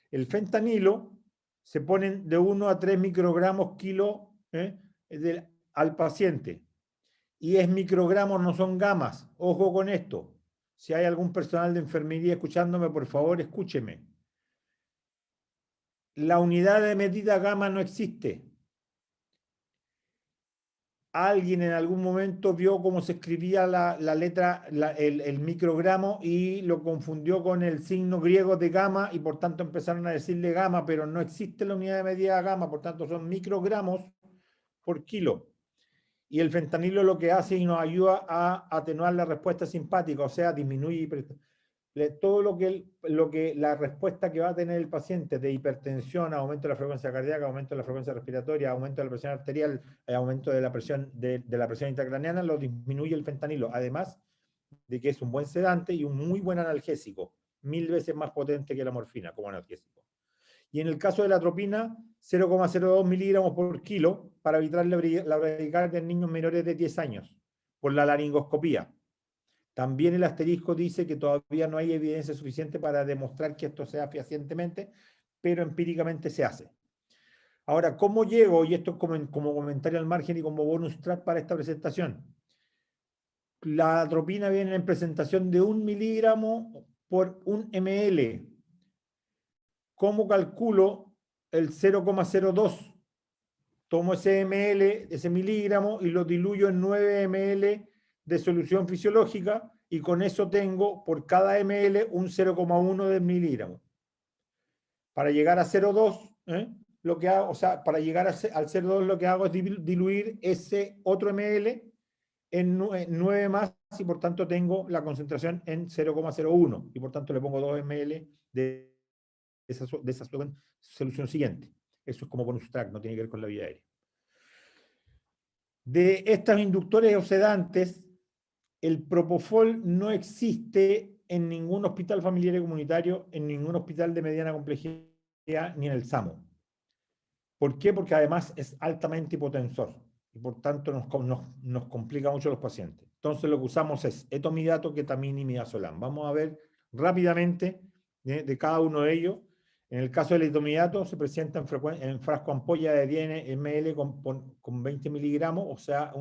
El fentanilo se ponen de 1 a 3 microgramos kilo al paciente. Y es microgramos, no son gamas. Ojo con esto. Si hay algún personal de enfermería escuchándome, por favor, escúcheme. La unidad de medida gamma no existe. Alguien en algún momento vio cómo se escribía la letra, el microgramo, y lo confundió con el signo griego de gamma, y por tanto empezaron a decirle gamma, pero no existe la unidad de medida gamma, por tanto son microgramos por kilo. Y el fentanilo lo que hace y nos ayuda a atenuar la respuesta simpática, o sea, disminuye todo lo que la respuesta que va a tener el paciente de hipertensión, aumento de la frecuencia cardíaca, aumento de la frecuencia respiratoria, aumento de la presión arterial, aumento de la presión intracraneana, lo disminuye el fentanilo, además de que es un buen sedante y un muy buen analgésico, 1000 veces más potente que la morfina como analgésico. Y en el caso de la atropina, 0,02 miligramos por kilo para evitar la bradicardia en niños menores de 10 años, por la laringoscopía. También el asterisco dice que todavía no hay evidencia suficiente para demostrar que esto sea fehacientemente, pero empíricamente se hace. Ahora, ¿cómo llego? Y esto como comentario al margen y como bonus track para esta presentación. La atropina viene en presentación de 1 miligramo por 1 ml. ¿Cómo calculo el 0,02? Tomo ese ml, ese miligramo, y lo diluyo en 9 ml de solución fisiológica, y con eso tengo por cada ml un 0,1 de miligramo. Para llegar a 0,2, lo que hago, o sea, para llegar al 0,2 lo que hago es diluir ese otro ml en 9 más, y por tanto tengo la concentración en 0,01, y por tanto le pongo 2 ml de esa solución siguiente. Eso es como bonus track, no tiene que ver con la vía aérea. De estos inductores o sedantes, el propofol no existe en ningún hospital familiar y comunitario, en ningún hospital de mediana complejidad, ni en el SAMO. ¿Por qué? Porque además es altamente hipotensor y por tanto nos complica mucho a los pacientes. Entonces lo que usamos es etomidato, ketamina y midazolam. Vamos a ver rápidamente de cada uno de ellos. En el caso del etomidato se presenta en frasco ampolla de 10 ml con 20 miligramos, o sea,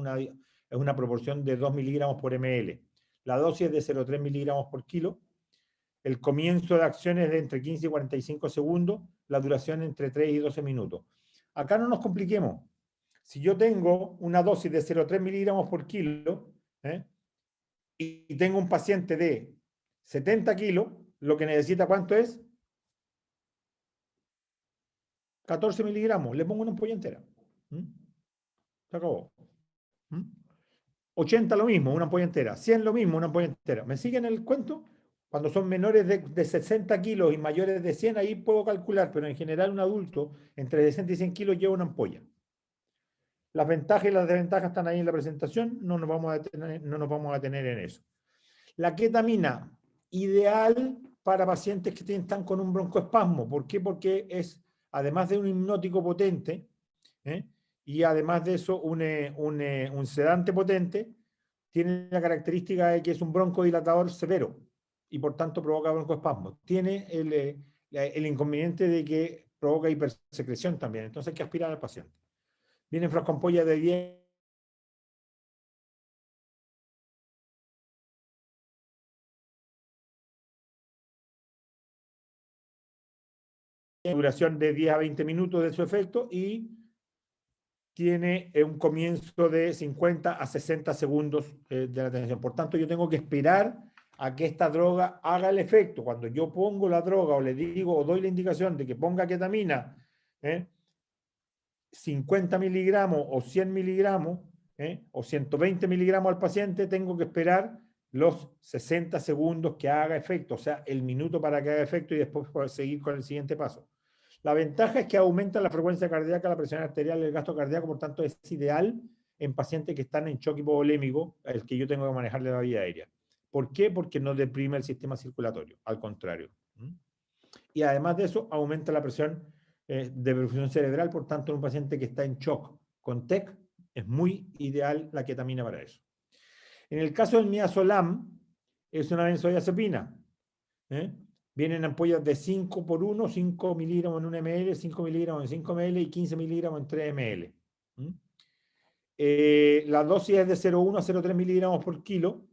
es una proporción de 2 miligramos por ml. La dosis es de 0,3 miligramos por kilo. El comienzo de acción es de entre 15 y 45 segundos, la duración entre 3 y 12 minutos. Acá no nos compliquemos. Si yo tengo una dosis de 0,3 miligramos por kilo y tengo un paciente de 70 kilos, lo que necesita, ¿cuánto es? 14 miligramos. Le pongo una ampolla entera. Se acabó. 80 lo mismo, una ampolla entera. 100 lo mismo, una ampolla entera. ¿Me siguen el cuento? Cuando son menores de 60 kilos y mayores de 100, ahí puedo calcular, pero en general un adulto entre 60 y 100 kilos lleva una ampolla. Las ventajas y las desventajas están ahí en la presentación, no nos vamos a detener en eso. La ketamina, ideal para pacientes que están con un broncoespasmo. ¿Por qué? Porque es, además de un hipnótico potente, y además de eso un sedante potente, tiene la característica de que es un broncodilatador severo y por tanto provoca broncoespasmo. Tiene el inconveniente de que provoca hipersecreción también, entonces hay que aspirar al paciente. Viene en frasco ampolla de 10 duración de 10 a 20 minutos de su efecto y tiene un comienzo de 50 a 60 segundos de la atención. Por tanto, yo tengo que esperar a que esta droga haga el efecto. Cuando yo pongo la droga o le digo o doy la indicación de que ponga ketamina, 50 miligramos o 100 miligramos o 120 miligramos al paciente, tengo que esperar los 60 segundos que haga efecto, o sea, el minuto para que haga efecto y después poder seguir con el siguiente paso. La ventaja es que aumenta la frecuencia cardíaca, la presión arterial y el gasto cardíaco, por tanto es ideal en pacientes que están en shock hipovolémico, el que yo tengo que manejarle la vía aérea. ¿Por qué? Porque no deprime el sistema circulatorio, al contrario. Y además de eso, aumenta la presión de perfusión cerebral, por tanto en un paciente que está en shock con TEC, es muy ideal la ketamina para eso. En el caso del midazolam, es una benzodiazepina. Vienen ampollas de 5 por 1, 5 miligramos en 1 ml, 5 miligramos en 5 ml y 15 miligramos en 3 ml. La dosis es de 0,1 a 0,3 miligramos por kilo.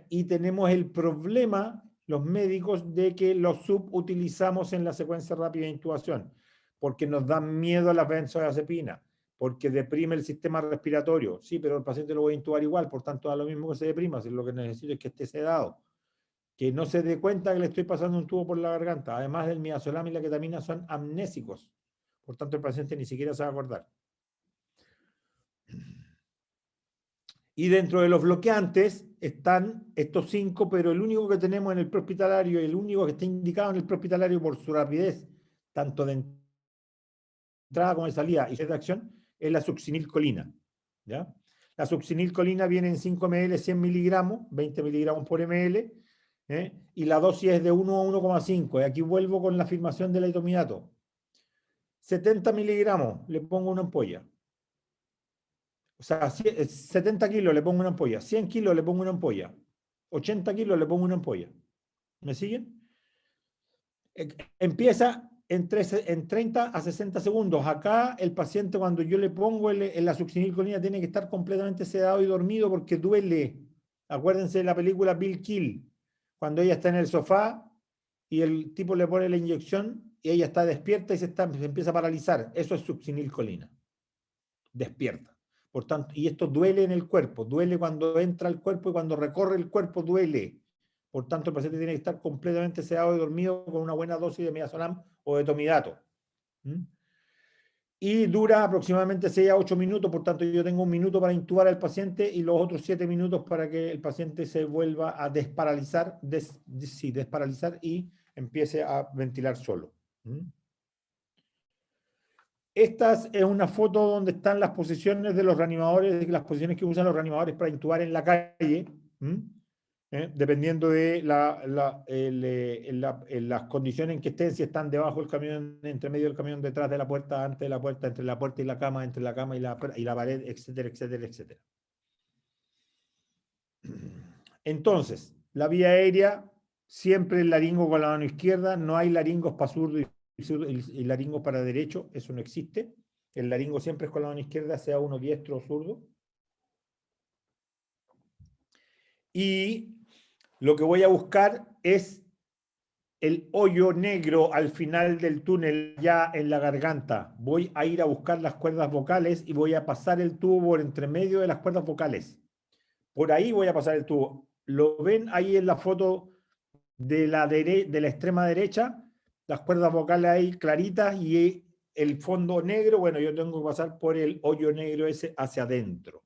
Y tenemos el problema, los médicos, de que los subutilizamos en la secuencia rápida de intubación, porque nos dan miedo a las benzodiazepinas, porque deprime el sistema respiratorio. Sí, pero el paciente lo voy a intubar igual, por tanto da lo mismo que se deprima, si lo que necesito es que esté sedado. Que no se dé cuenta que le estoy pasando un tubo por la garganta. Además del midazolam y la ketamina son amnésicos. Por tanto, el paciente ni siquiera se va a acordar. Y dentro de los bloqueantes están estos 5, pero el único que tenemos en el prehospitalario y el único que está indicado en el prehospitalario por su rapidez, tanto de entrada como de salida y de acción, es la succinilcolina. ¿Ya? La succinilcolina viene en 5 ml, 100 miligramos, 20 miligramos por ml, y la dosis es de 1 a 1,5. Y aquí vuelvo con la afirmación del etomidato. 70 miligramos, le pongo una ampolla. O sea, 70 kilos le pongo una ampolla, 100 kilos le pongo una ampolla, 80 kilos le pongo una ampolla. ¿Me siguen? Empieza en 30 a 60 segundos. Acá el paciente, cuando yo le pongo la succinilcolina, tiene que estar completamente sedado y dormido porque duele. Acuérdense de la película Bill Kill, cuando ella está en el sofá y el tipo le pone la inyección y ella está despierta y se empieza a paralizar. Eso es succinilcolina. Despierta. Por tanto, y esto duele en el cuerpo. Duele cuando entra al cuerpo y cuando recorre el cuerpo duele. Por tanto, el paciente tiene que estar completamente sedado y dormido con una buena dosis de midazolam o de tomidato. Y dura aproximadamente 6 a 8 minutos, por tanto yo tengo 1 minuto para intubar al paciente y los otros 7 minutos para que el paciente se vuelva a desparalizar, desparalizar y empiece a ventilar solo. Esta es una foto donde están las posiciones de los reanimadores, las posiciones que usan los reanimadores para intubar en la calle. Dependiendo de las condiciones en que estén, si están debajo del camión, entre medio del camión, detrás de la puerta, antes de la puerta, entre la puerta y la cama, entre la cama y la pared, etcétera, etcétera, etcétera. Entonces, la vía aérea, siempre el laringo con la mano izquierda, no hay laringos para zurdo y laringos para derecho, eso no existe. El laringo siempre es con la mano izquierda, sea uno diestro o zurdo. Y lo que voy a buscar es el hoyo negro al final del túnel, ya en la garganta. Voy a ir a buscar las cuerdas vocales y voy a pasar el tubo por entre medio de las cuerdas vocales. Por ahí voy a pasar el tubo. ¿Lo ven ahí en la foto de la extrema derecha? Las cuerdas vocales ahí claritas y el fondo negro. Bueno, yo tengo que pasar por el hoyo negro ese hacia adentro.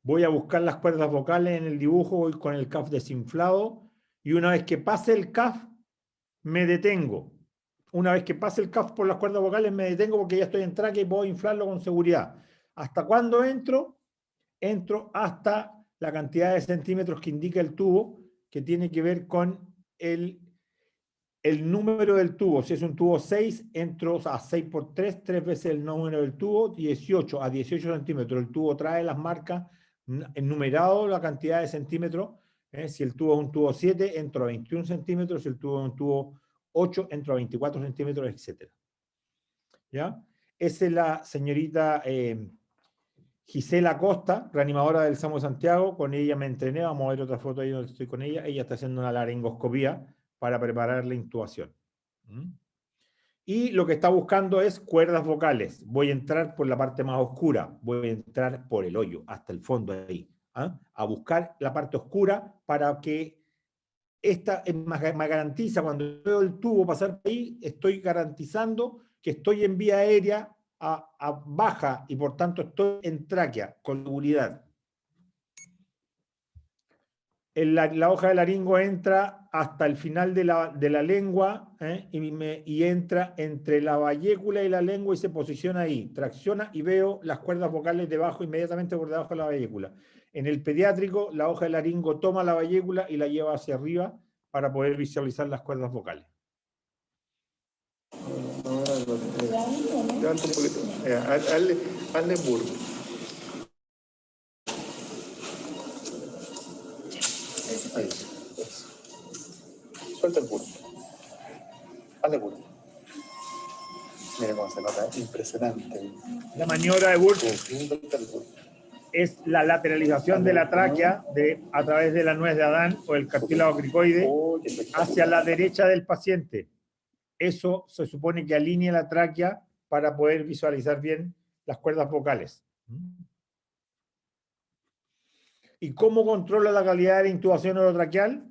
Voy a buscar las cuerdas vocales en el dibujo, voy con el CAF desinflado y una vez que pase el CAF, me detengo. Una vez que pase el CAF por las cuerdas vocales, me detengo porque ya estoy en tráquea y puedo inflarlo con seguridad. ¿Hasta cuándo entro? Entro hasta la cantidad de centímetros que indica el tubo, que tiene que ver con el número del tubo. Si es un tubo 6, entro a 6 por 3, 3 veces el número del tubo, 18 a 18 centímetros. El tubo trae las marcas enumerado la cantidad de centímetros. Si el tubo es un tubo 7, entro a 21 centímetros. Si el tubo es un tubo 8, entro a 24 centímetros, etc. ¿Ya? Esa es la señorita Gisela Costa, reanimadora del SAMU de Santiago. Con ella me entrené. Vamos a ver otra foto ahí donde estoy con ella. Ella está haciendo una laringoscopía para preparar la intubación. Y lo que está buscando es cuerdas vocales. Voy a entrar por la parte más oscura, voy a entrar por el hoyo, hasta el fondo ahí, a buscar la parte oscura para que esta me garantiza, cuando veo el tubo pasar por ahí, estoy garantizando que estoy en vía aérea a baja y por tanto estoy en tráquea, con seguridad. La hoja de laringo entra hasta el final de la lengua y entra entre la vallécula y la lengua y se posiciona ahí, tracciona y veo las cuerdas vocales debajo, inmediatamente por debajo de la vallécula. En el pediátrico, la hoja de laringo toma la vallécula y la lleva hacia arriba para poder visualizar las cuerdas vocales. Levanta un poquito. Hazle burro. Ahí. Suelta el burro. Hazle burro. Mira cómo se nota, impresionante. La maniobra de Burke es la lateralización de la tráquea a través de la nuez de Adán o el cartílago cricoide hacia la derecha del paciente. Eso se supone que alinea la tráquea para poder visualizar bien las cuerdas vocales. ¿Y cómo controla la calidad de la intubación orotraqueal?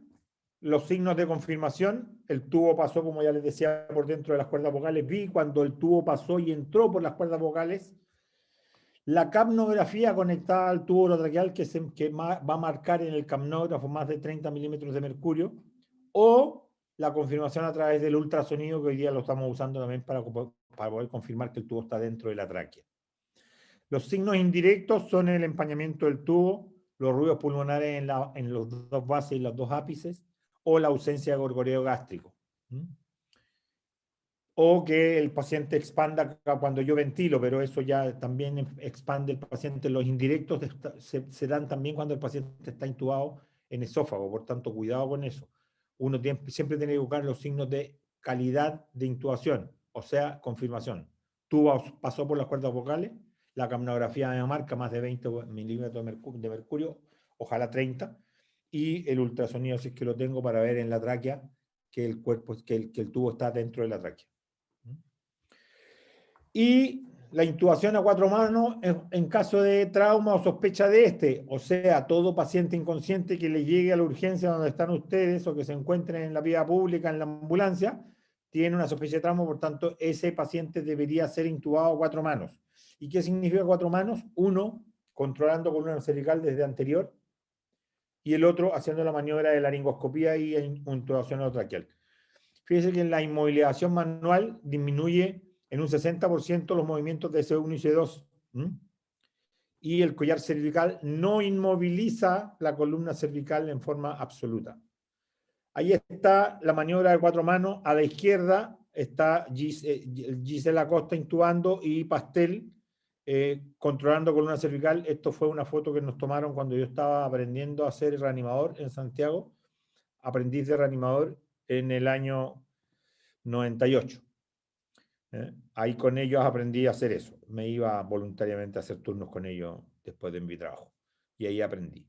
Los signos de confirmación. El tubo pasó, como ya les decía, por dentro de las cuerdas vocales. Vi cuando el tubo pasó y entró por las cuerdas vocales. La capnografía conectada al tubo orotraqueal que va a marcar en el capnógrafo más de 30 milímetros de mercurio. O la confirmación a través del ultrasonido, que hoy día lo estamos usando también para poder confirmar que el tubo está dentro de la tráquea. Los signos indirectos son el empañamiento del tubo, los ruidos pulmonares en los dos bases y los dos ápices, o la ausencia de gorgoreo gástrico. o que el paciente expanda cuando yo ventilo, pero eso ya también expande el paciente. Los indirectos se dan también cuando el paciente está intubado en esófago, por tanto, cuidado con eso. Uno siempre tiene que buscar los signos de calidad de intubación, o sea, confirmación. Tubo pasó por las cuerdas vocales, la capnografía me marca más de 20 milímetros de mercurio, ojalá 30, y el ultrasonido, si es que lo tengo, para ver en la tráquea que el cuerpo, que el tubo está dentro de la tráquea. Y la intubación a 4 manos en caso de trauma o sospecha de este, o sea, todo paciente inconsciente que le llegue a la urgencia donde están ustedes o que se encuentren en la vía pública, en la ambulancia, tiene una sospecha de trauma, por tanto, ese paciente debería ser intubado a 4 manos. ¿Y qué significa 4 manos? Uno, controlando columna cervical desde anterior, y el otro haciendo la maniobra de laringoscopía y intubación orotraqueal. Fíjese que en la inmovilización manual disminuye en un 60% los movimientos de C1 y C2. Y el collar cervical no inmoviliza la columna cervical en forma absoluta. Ahí está la maniobra de 4 manos. A la izquierda está Gisela Acosta intubando y Pastel controlando columna cervical. Esto fue una foto que nos tomaron cuando yo estaba aprendiendo a ser reanimador en Santiago. Aprendiz de reanimador en el año 98. Ahí con ellos aprendí a hacer eso. Me iba voluntariamente a hacer turnos con ellos después de mi trabajo. Y ahí aprendí.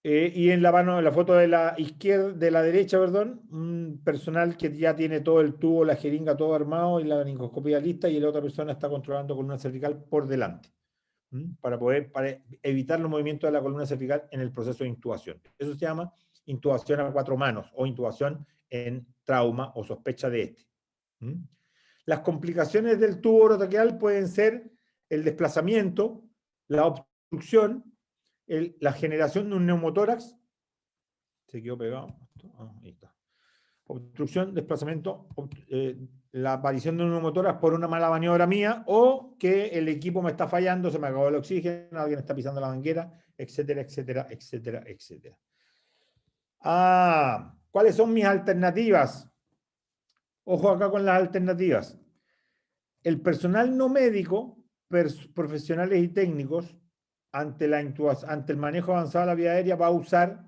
Y en la mano, en la foto de la izquierda, de la derecha, perdón, un personal que ya tiene todo el tubo, la jeringa, todo armado y la laringoscopia lista, y la otra persona está controlando columna cervical por delante. Para evitar los movimientos de la columna cervical en el proceso de intubación. Eso se llama intubación a 4 manos o intubación en trauma o sospecha de este. Las complicaciones del tubo orotraqueal pueden ser el desplazamiento, la obstrucción, la generación de un neumotórax. Se quedó pegado. Ahí está. Obstrucción, desplazamiento, la aparición de un neumotórax por una mala maniobra mía, o que el equipo me está fallando, se me acabó el oxígeno, alguien está pisando la manguera, etcétera, etcétera, etcétera, etcétera. ¿Cuáles son mis alternativas? Ojo acá con las alternativas. El personal no médico, profesionales y técnicos, ante el manejo avanzado de la vía aérea, va a usar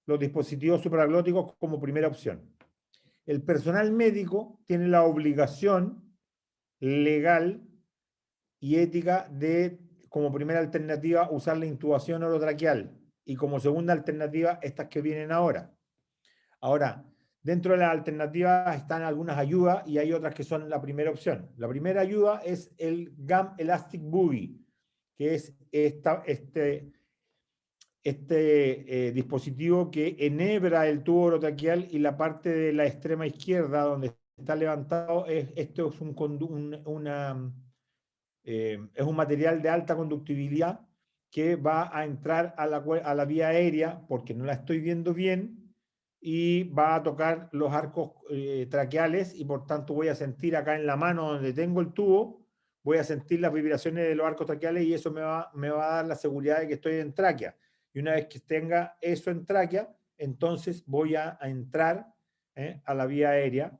los dispositivos supraglóticos como primera opción. El personal médico tiene la obligación legal y ética de, como primera alternativa, usar la intubación orotraqueal, y como segunda alternativa, estas que vienen ahora. Ahora, dentro de las alternativas están algunas ayudas y hay otras que son la primera opción. La primera ayuda es el GAM Elastic Boogie, que es dispositivo que enhebra el tubo orotraqueal, y la parte de la extrema izquierda donde está levantado, esto es es un material de alta conductibilidad que va a entrar a la vía aérea, porque no la estoy viendo bien, y va a tocar los arcos traqueales, y por tanto voy a sentir acá en la mano donde tengo el tubo, voy a sentir las vibraciones de los arcos traqueales, y eso me va a dar la seguridad de que estoy en tráquea. Y una vez que tenga eso en tráquea, entonces voy a entrar a la vía aérea.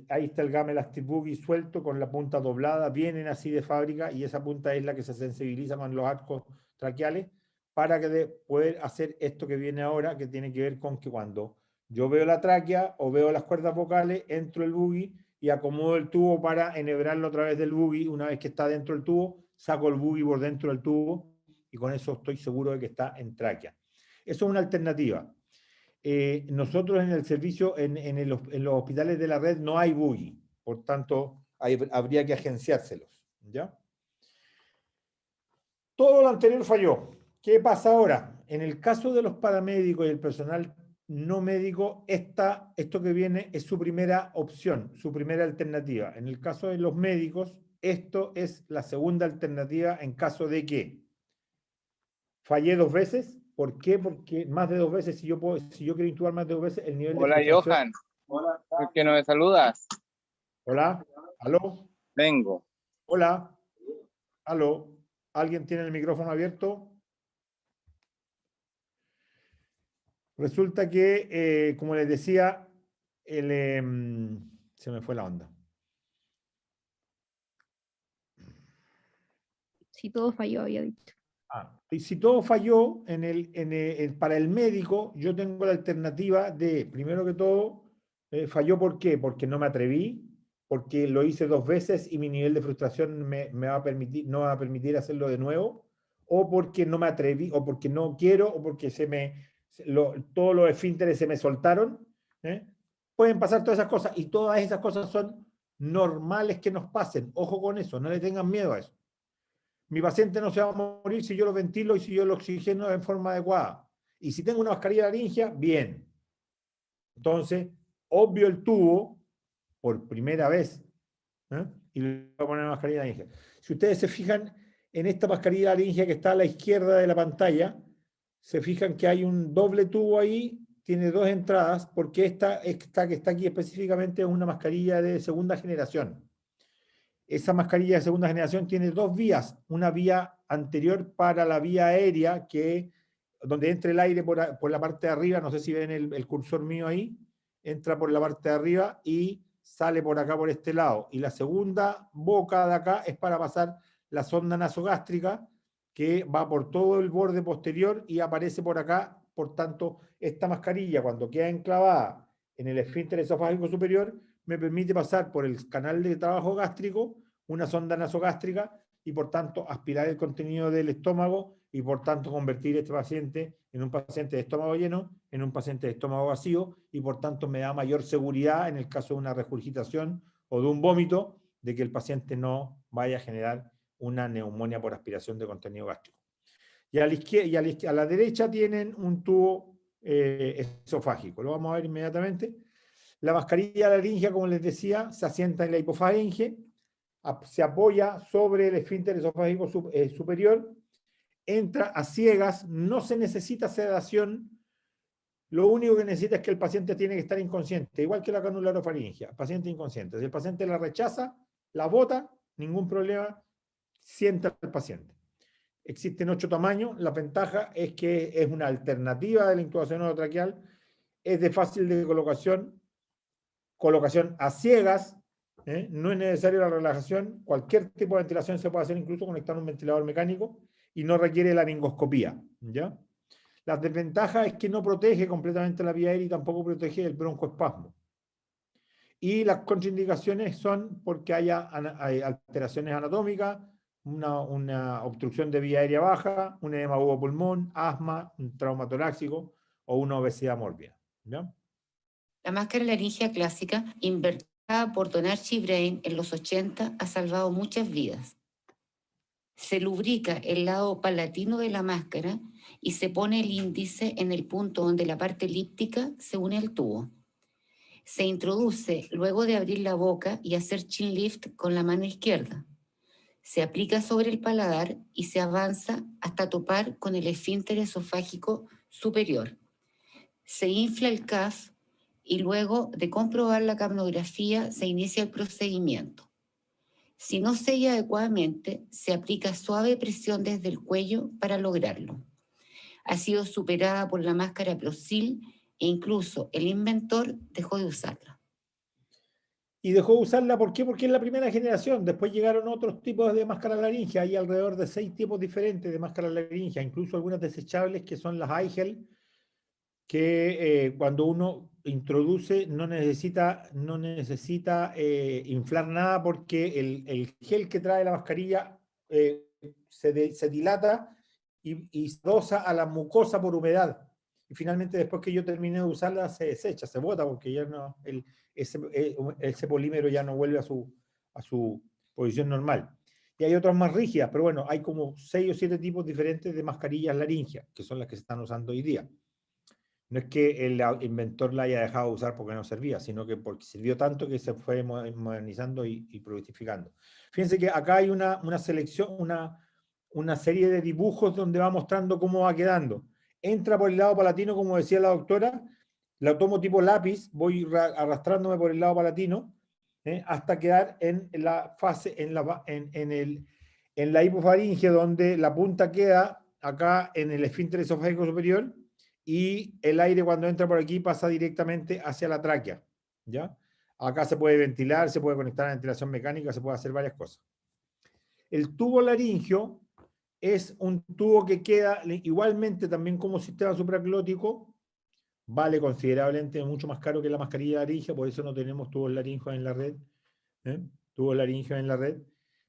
Ahí está el GAM Elastic Boogie suelto con la punta doblada, vienen así de fábrica, y esa punta es la que se sensibiliza con los arcos traqueales para poder hacer esto que viene ahora, que tiene que ver con que cuando yo veo la tráquea o veo las cuerdas vocales, entro el boogie y acomodo el tubo para enhebrarlo a través del boogie. Una vez que está dentro del tubo, saco el boogie por dentro del tubo, y con eso estoy seguro de que está en tráquea. Eso es una alternativa. Nosotros en el servicio, en los hospitales de la red, no hay boogie, por tanto habría que agenciárselos, ¿ya? Todo lo anterior falló. ¿Qué pasa ahora? En el caso de los paramédicos y el personal no médico, esto que viene es su primera opción, su primera alternativa. En el caso de los médicos, esto es la segunda alternativa en caso de que fallé 2 veces. ¿Por qué? Porque más de 2 veces, si yo quiero intubar más de 2 veces, el nivel de filtración... Johan. Hola. ¿Por qué no me saludas? Hola, ¿aló? Vengo. Hola, ¿aló? ¿Alguien tiene el micrófono abierto? Resulta que, como les decía, se me fue la onda. Si todo falló, había dicho. Y si todo falló, para el médico, yo tengo la alternativa de, primero que todo, falló ¿por qué? Porque no me atreví, porque lo hice 2 veces y mi nivel de frustración me va a permitir, no va a permitir hacerlo de nuevo, o porque no me atreví, o porque no quiero, o porque todos los esfínteres se me soltaron. Pueden pasar todas esas cosas, y todas esas cosas son normales que nos pasen. Ojo con eso, no le tengan miedo a eso. Mi paciente no se va a morir si yo lo ventilo y si yo lo oxigeno en forma adecuada. Y si tengo una mascarilla laringea, bien. Entonces, obvio el tubo, por primera vez, y le voy a poner una mascarilla laringea. Si ustedes se fijan en esta mascarilla laringea que está a la izquierda de la pantalla, se fijan que hay un doble tubo ahí, tiene 2 entradas, porque esta que está aquí específicamente es una mascarilla de segunda generación. Esa mascarilla de segunda generación tiene 2 vías, una vía anterior para la vía aérea, donde entra el aire por la parte de arriba, no sé si ven el cursor mío ahí, entra por la parte de arriba y sale por acá, por este lado. Y la segunda boca de acá es para pasar la sonda nasogástrica, que va por todo el borde posterior y aparece por acá. Por tanto, esta mascarilla, cuando queda enclavada en el esfínter esofágico superior, me permite pasar por el canal de trabajo gástrico, una sonda nasogástrica, y por tanto aspirar el contenido del estómago y por tanto convertir a este paciente en un paciente de estómago lleno, en un paciente de estómago vacío, y por tanto me da mayor seguridad en el caso de una regurgitación o de un vómito, de que el paciente no vaya a generar una neumonía por aspiración de contenido gástrico. Y a la izquierda, a la derecha tienen un tubo esofágico. Lo vamos a ver inmediatamente. La mascarilla laringea, como les decía, se asienta en la hipofaringe, se apoya sobre el esfínter esofágico superior, entra a ciegas, no se necesita sedación, lo único que necesita es que el paciente tiene que estar inconsciente, igual que la canularofaringea, paciente inconsciente. Si el paciente la rechaza, la bota, ningún problema, sienta al paciente. Existen 8 tamaños, la ventaja es que es una alternativa de la intubación orotraqueal, es de fácil de colocación a ciegas, no es necesaria la relajación, cualquier tipo de ventilación se puede hacer incluso conectando un ventilador mecánico y no requiere la laringoscopía, ¿ya? La desventaja es que no protege completamente la vía aérea y tampoco protege el broncoespasmo. Y las contraindicaciones son porque hay alteraciones anatómicas, una obstrucción de vía aérea baja, un edema pulmón, asma, un trauma torácico o una obesidad mórbida, ¿ya? La máscara laringea clásica, inventada por Don Archie Brain en los 80, ha salvado muchas vidas. Se lubrica el lado palatino de la máscara y se pone el índice en el punto donde la parte elíptica se une al tubo. Se introduce luego de abrir la boca y hacer chin lift con la mano izquierda. Se aplica sobre el paladar y se avanza hasta topar con el esfínter esofágico superior. Se infla el CAF y luego de comprobar la capnografía se inicia el procedimiento. Si no sella adecuadamente, se aplica suave presión desde el cuello para lograrlo. Ha sido superada por la máscara Procil e incluso el inventor dejó de usarla. Y dejó de usarla, ¿por qué? Porque es la primera generación. Después llegaron otros tipos de máscara laringea. Hay alrededor de 6 tipos diferentes de máscara laringea, incluso algunas desechables que son las iGel, que cuando uno introduce no necesita inflar nada, porque el gel que trae la mascarilla se dilata y se dosa a la mucosa por humedad. Y finalmente, después que yo terminé de usarla, se desecha, se bota, porque ya no, ese polímero ya no vuelve a su posición normal. Y hay otras más rígidas, pero bueno, hay como 6 o 7 tipos diferentes de mascarillas laringeas, que son las que se están usando hoy día. No es que el inventor la haya dejado de usar porque no servía, sino que porque sirvió tanto que se fue modernizando y productificando. Fíjense que acá hay una selección, una serie de dibujos donde va mostrando cómo va quedando. Entra por el lado palatino, como decía la doctora, la tomo tipo lápiz, voy arrastrándome por el lado palatino, hasta quedar en la fase, en la hipofaringe, donde la punta queda acá en el esfínter esofágico superior, y el aire cuando entra por aquí pasa directamente hacia la tráquea, ¿ya? Acá se puede ventilar, se puede conectar a la ventilación mecánica, se puede hacer varias cosas. El tubo laringio es un tubo que queda igualmente también como sistema supraclótico, vale considerablemente mucho más caro que la mascarilla laríngea, por eso no tenemos tubos laringeos en la red, tubos laringeos en la red,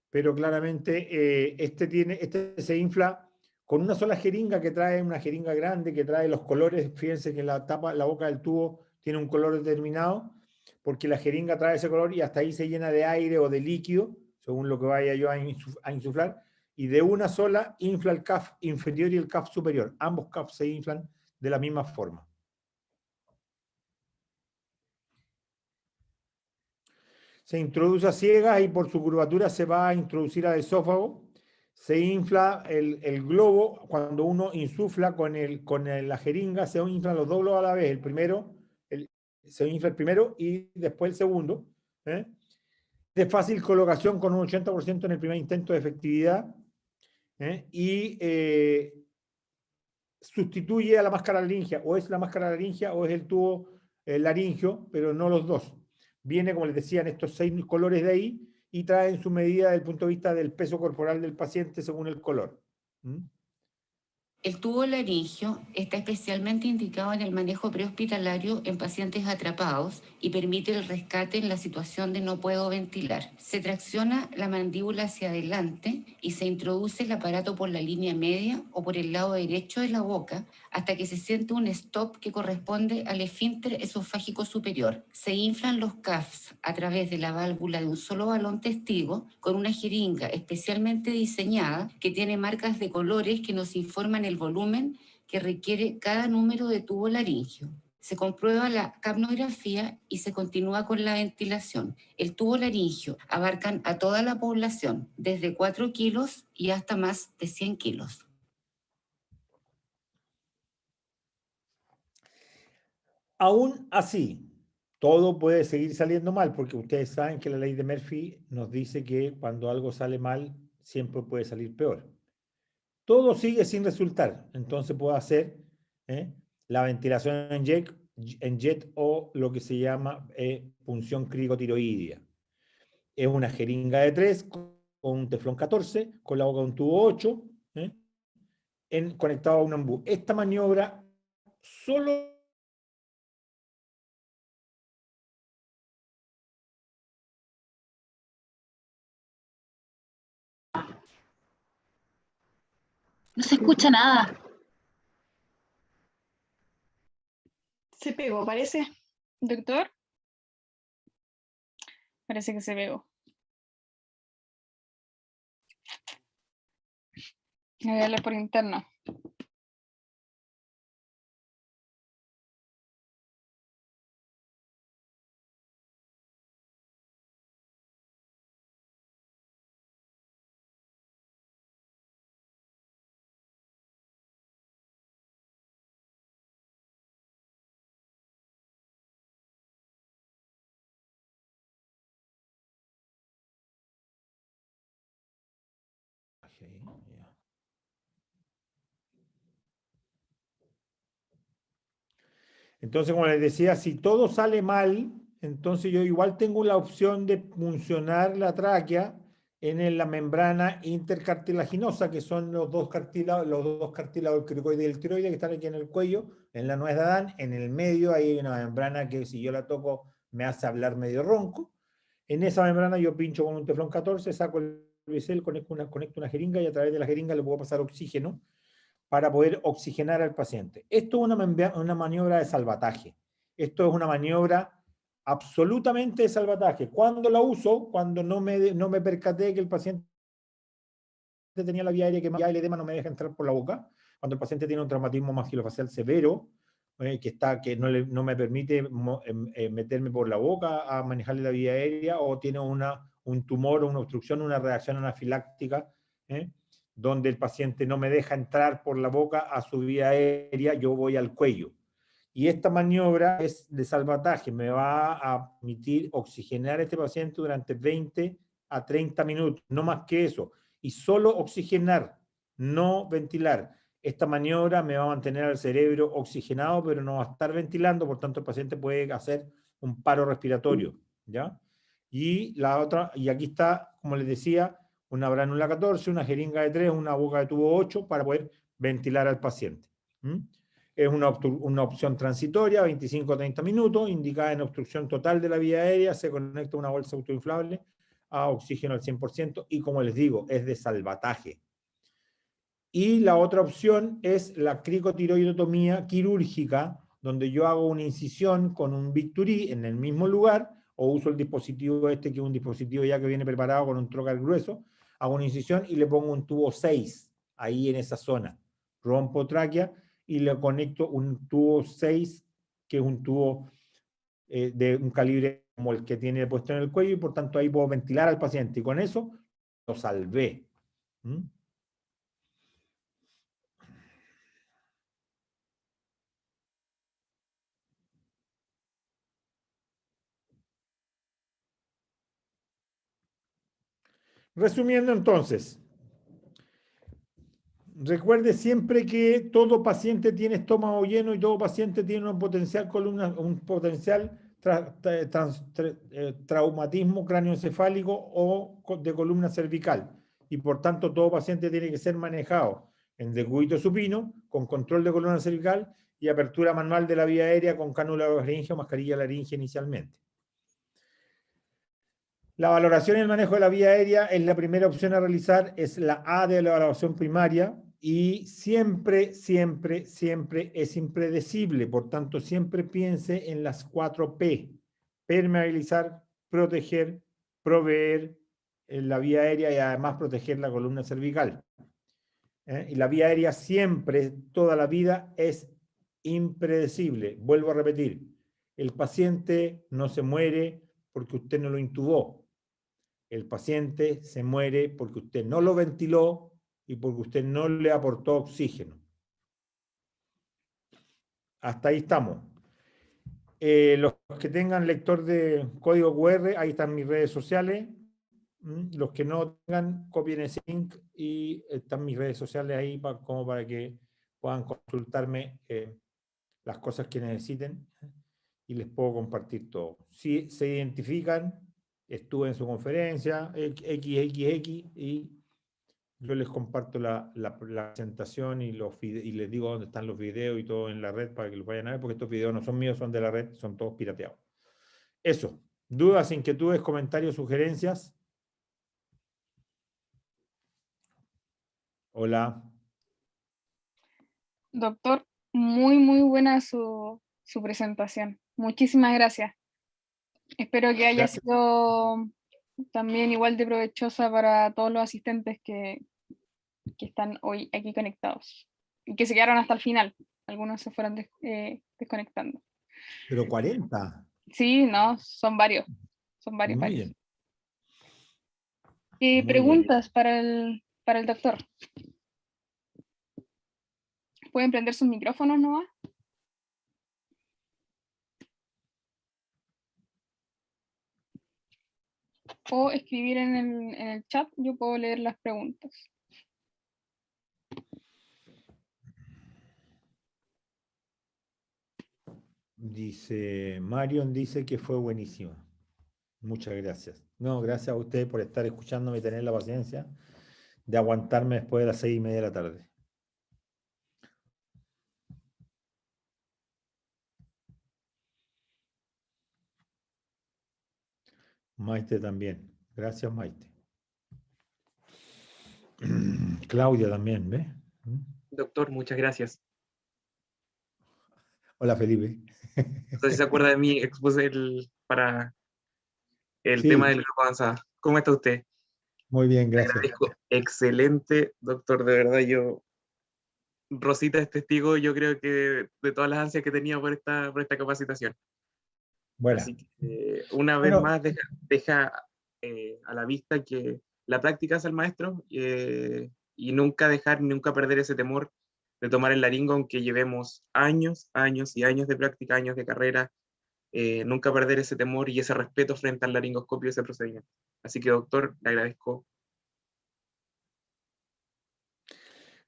pero claramente este se infla con una sola jeringa que trae una jeringa grande, que trae los colores, fíjense que la boca del tubo tiene un color determinado, porque la jeringa trae ese color y hasta ahí se llena de aire o de líquido, según lo que vaya yo a insuflar, y de una sola infla el CAF inferior y el CAF superior. Ambos CAF se inflan de la misma forma. Se introduce a ciegas y por su curvatura se va a introducir al esófago. Se infla el globo cuando uno insufla con la jeringa, se inflan los dos globos a la vez. Se infla el primero y después el segundo. De fácil colocación con un 80% en el primer intento de efectividad. Y sustituye a la máscara laríngea. O es la máscara laríngea o es el tubo laríngeo, pero no los dos. Viene, como les decía, en estos 6 colores de ahí y trae en su medida desde el punto de vista del peso corporal del paciente según el color. El tubo laringio está especialmente indicado en el manejo prehospitalario en pacientes atrapados y permite el rescate en la situación de no puedo ventilar. Se tracciona la mandíbula hacia adelante y se introduce el aparato por la línea media o por el lado derecho de la boca hasta que se siente un stop que corresponde al esfínter esofágico superior. Se inflan los CAFs a través de la válvula de un solo balón testigo con una jeringa especialmente diseñada que tiene marcas de colores que nos informan el volumen que requiere cada número de tubo laringio. Se comprueba la capnografía y se continúa con la ventilación. El tubo laringio abarcan a toda la población, desde 4 kilos y hasta más de 100 kilos. Aún así, todo puede seguir saliendo mal, porque ustedes saben que la ley de Murphy nos dice que cuando algo sale mal, siempre puede salir peor. Todo sigue sin resultar, entonces puedo hacer la ventilación en jet o lo que se llama punción cricotiroidea. Es una jeringa de 3 con un teflón 14, con la boca de un tubo 8, conectado a un embudo. Esta maniobra solo No se escucha nada. Se pegó, parece. Doctor. Parece que se pegó. Voy a darle por interno. Entonces, como les decía, si todo sale mal, entonces yo igual tengo la opción de puncionar la tráquea en la membrana intercartilaginosa, que son los dos cartílagos, el cricoide y el tiroide, que están aquí en el cuello, en la nuez de Adán. En el medio hay una membrana que si yo la toco me hace hablar medio ronco. En esa membrana yo pincho con un teflón 14, saco el bisel, conecto una jeringa y a través de la jeringa le puedo pasar oxígeno para poder oxigenar al paciente. Esto es una maniobra de salvataje. Esto es una maniobra absolutamente de salvataje. ¿Cuándo la uso? Cuando no me percaté que el paciente tenía la vía aérea que el edema no me deja entrar por la boca. Cuando el paciente tiene un traumatismo maxilofacial severo, que no me permite meterme por la boca a manejarle la vía aérea, o tiene un tumor o una obstrucción, una reacción anafiláctica, donde el paciente no me deja entrar por la boca a su vía aérea, yo voy al cuello. Y esta maniobra es de salvataje, me va a permitir oxigenar a este paciente durante 20 a 30 minutos, no más que eso. Y solo oxigenar, no ventilar. Esta maniobra me va a mantener al cerebro oxigenado, pero no va a estar ventilando, por tanto el paciente puede hacer un paro respiratorio, ¿ya? Y la otra, y aquí está, como les decía, una bránula 14, una jeringa de 3, una boca de tubo 8 para poder ventilar al paciente. Es una opción transitoria, 25 a 30 minutos, indicada en obstrucción total de la vía aérea, se conecta una bolsa autoinflable a oxígeno al 100% y, como les digo, es de salvataje. Y la otra opción es la cricotiroidotomía quirúrgica, donde yo hago una incisión con un bisturí en el mismo lugar, o uso el dispositivo este, que es un dispositivo ya que viene preparado con un trocar grueso, hago una incisión y le pongo un tubo 6 ahí en esa zona. Rompo tráquea y le conecto un tubo 6, que es un tubo de un calibre como el que tiene puesto en el cuello, y por tanto ahí puedo ventilar al paciente, y con eso lo salvé. Resumiendo entonces, recuerde siempre que todo paciente tiene estómago lleno y todo paciente tiene un potencial traumatismo cráneoencefálico o de columna cervical, y por tanto todo paciente tiene que ser manejado en decúbito supino, con control de columna cervical y apertura manual de la vía aérea con cánula laringea o mascarilla laringea inicialmente. La valoración y el manejo de la vía aérea es la primera opción a realizar, es la A de la evaluación primaria, y siempre, siempre, siempre es impredecible. Por tanto, siempre piense en las 4 P: permeabilizar, proteger, proveer la vía aérea y además proteger la columna cervical. Y la vía aérea siempre, toda la vida, es impredecible. Vuelvo a repetir, el paciente no se muere porque usted no lo intubó. El paciente se muere porque usted no lo ventiló y porque usted no le aportó oxígeno. Hasta ahí estamos. Los que tengan lector de código QR, ahí están mis redes sociales. Los que no tengan, copien ese link y están mis redes sociales ahí como para que puedan consultarme las cosas que necesiten y les puedo compartir todo. Si se identifican, estuve en su conferencia, XXX, y yo les comparto la presentación y les digo dónde están los videos y todo en la red para que los vayan a ver, porque estos videos no son míos, son de la red, son todos pirateados. Eso. ¿Dudas, inquietudes, comentarios, sugerencias? Hola. Doctor, muy buena su presentación. Muchísimas gracias. Espero que haya sido también igual de provechosa para todos los asistentes que están hoy aquí conectados y que se quedaron hasta el final. Algunos se fueron desconectando. Pero 40. Sí, no, son varios. Son varios. Muy bien. Preguntas para el doctor. ¿Pueden prender sus micrófonos nomás? O escribir en el chat, yo puedo leer las preguntas. Dice, Marion dice que fue buenísima. Muchas gracias. No, gracias a ustedes por estar escuchándome y tener la paciencia de aguantarme después de las 6:30 de la tarde. Maite también. Gracias, Maite. Claudia también, ¿ves? Doctor, muchas gracias. Hola, Felipe. No sé si se acuerda de mí, expuse para el Sí. tema del grupo avanzado. ¿Cómo está usted? Muy bien, gracias. Agradezco. Excelente, doctor, de verdad. Rosita es testigo, yo creo que de todas las ansias que tenía por esta capacitación. Bueno. Así que una vez más deja a la vista que la práctica es el maestro, y nunca perder ese temor de tomar el laringo, aunque llevemos años y años de práctica, años de carrera. Nunca perder ese temor y ese respeto frente al laringoscopio y ese procedimiento. Así que, doctor, le agradezco.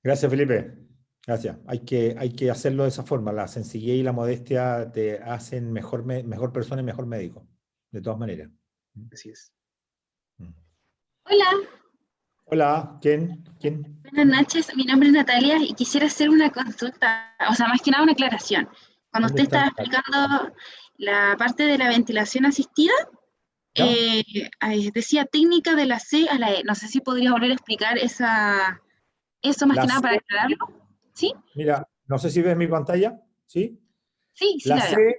Gracias, Felipe. Gracias. Hay que hacerlo de esa forma. La sencillez y la modestia te hacen mejor persona y mejor médico, de todas maneras. Así es. Hola. Hola, ¿quién? Buenas noches, mi nombre es Natalia y quisiera hacer una consulta, o sea, más que nada una aclaración. Cuando ¿Dónde usted está estaba Natalia? explicando la parte de la ventilación asistida, ¿Ya? decía técnica de la C a la E. No sé si podría volver a explicar eso más La que nada C, para aclararlo. ¿Sí? mira, no sé si ves mi pantalla, ¿sí? Sí, sí La la C, veo.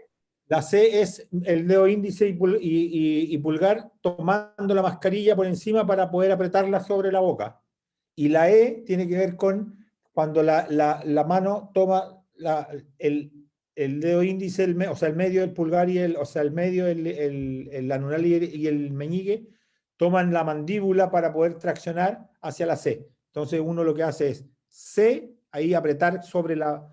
la C es el dedo índice y pulgar tomando la mascarilla por encima para poder apretarla sobre la boca. Y la E tiene que ver con cuando la mano toma el dedo índice, o sea, el medio del pulgar o sea, el medio, el anular y el meñique, toman la mandíbula para poder traccionar hacia la C. Entonces uno lo que hace es C, ahí apretar sobre la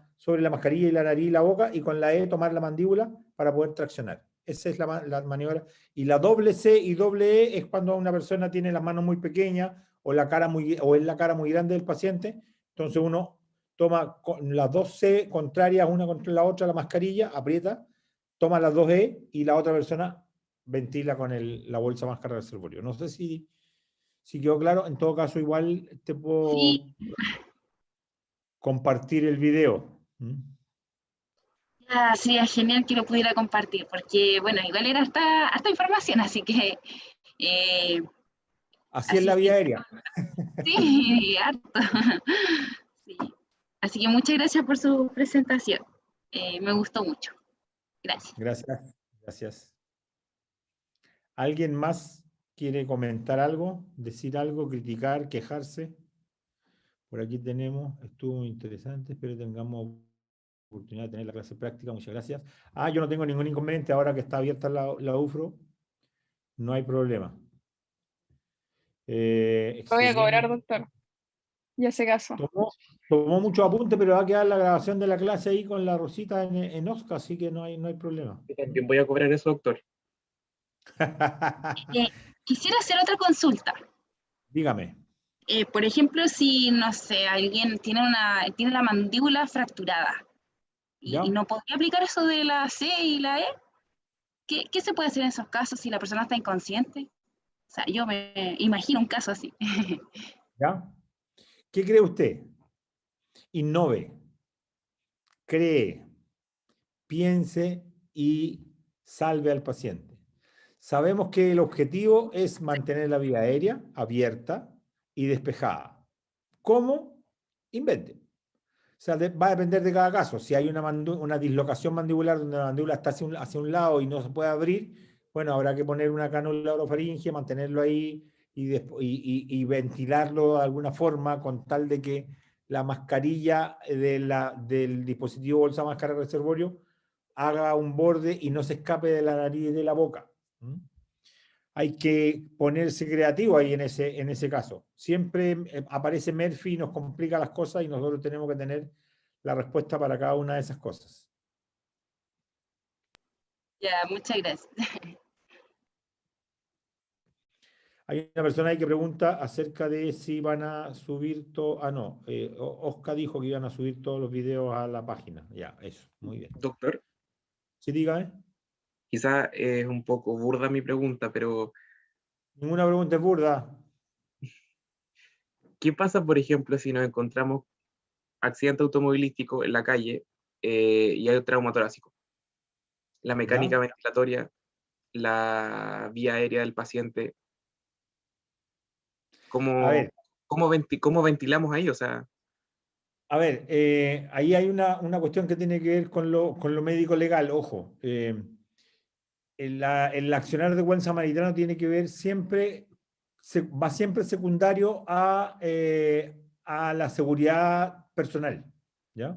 mascarilla y la nariz y la boca, y con la E tomar la mandíbula para poder traccionar. Esa es la maniobra. Y la doble C y doble E es cuando una persona tiene las manos muy pequeñas o es la cara muy grande del paciente. Entonces uno toma con las dos C contrarias una contra la otra la mascarilla, aprieta, toma las dos E y la otra persona ventila con la bolsa máscara de reservorio. No sé si quedó claro. En todo caso, igual te puedo Sí, compartir el video. sería genial que lo pudiera compartir, porque, bueno, igual era harta información, así que, Así es la vía aérea. sí, harto. Sí. Así que muchas gracias por su presentación. Me gustó mucho. Gracias. Gracias. ¿Alguien más quiere comentar algo, decir algo, criticar, quejarse? Por aquí tenemos, estuvo muy interesante, espero tengamos oportunidad de tener la clase práctica, muchas gracias. Yo no tengo ningún inconveniente, ahora que está abierta la UFRO, no hay problema. Lo voy a cobrar, Excelente. doctor. Ya se casó. Tomó mucho apunte, pero va a quedar la grabación de la clase ahí con la Rosita en Oscar, así que no hay problema. Yo también voy a cobrar eso, doctor. Quisiera hacer otra consulta. Dígame. Por ejemplo, si, no sé, alguien tiene la mandíbula fracturada ¿Ya? y no podría aplicar eso de la C y la E, ¿qué se puede hacer en esos casos si la persona está inconsciente? O sea, yo me imagino un caso así. ¿Ya? ¿Qué cree usted? Innove, cree, piense y salve al paciente. Sabemos que el objetivo es mantener la vía aérea abierta y despejada. ¿Cómo? Invente. O sea, va a depender de cada caso. Si hay una dislocación mandibular donde la mandíbula está hacia un lado y no se puede abrir, bueno, habrá que poner una cánula orofaringe, mantenerlo ahí y ventilarlo de alguna forma con tal de que la mascarilla del dispositivo bolsa máscara reservorio haga un borde y no se escape de la nariz y de la boca. Hay que ponerse creativo ahí en ese caso. Siempre aparece Murphy y nos complica las cosas y nosotros tenemos que tener la respuesta para cada una de esas cosas. Ya, muchas gracias. Hay una persona ahí que pregunta acerca de si van a subir todo. No, Oscar dijo que iban a subir todos los videos a la página. Ya, eso, muy bien. Doctor. Sí, dígame. Quizá es un poco burda mi pregunta, pero... Ninguna pregunta es burda. ¿Qué pasa, por ejemplo, si nos encontramos accidente automovilístico en la calle y hay un trauma torácico? La mecánica ventilatoria, la vía aérea del paciente. ¿Cómo ventilamos ahí? O sea... A ver, ahí hay una cuestión que tiene que ver con lo médico legal. Ojo, el accionar de buen samaritano tiene que ver siempre, va siempre secundario a la seguridad personal, ¿ya?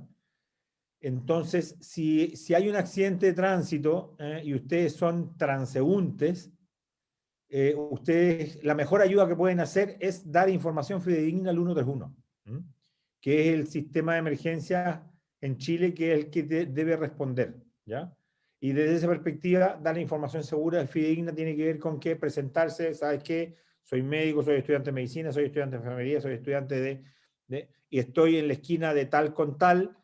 Entonces, si hay un accidente de tránsito y ustedes son transeúntes, la mejor ayuda que pueden hacer es dar información fidedigna al 131, que es el sistema de emergencia en Chile, que es el que debe responder, ¿ya? Y desde esa perspectiva, dar la información segura y fidedigna tiene que ver con que presentarse, ¿sabes qué? Soy médico, soy estudiante de medicina, soy estudiante de enfermería, soy estudiante y estoy en la esquina de tal con tal,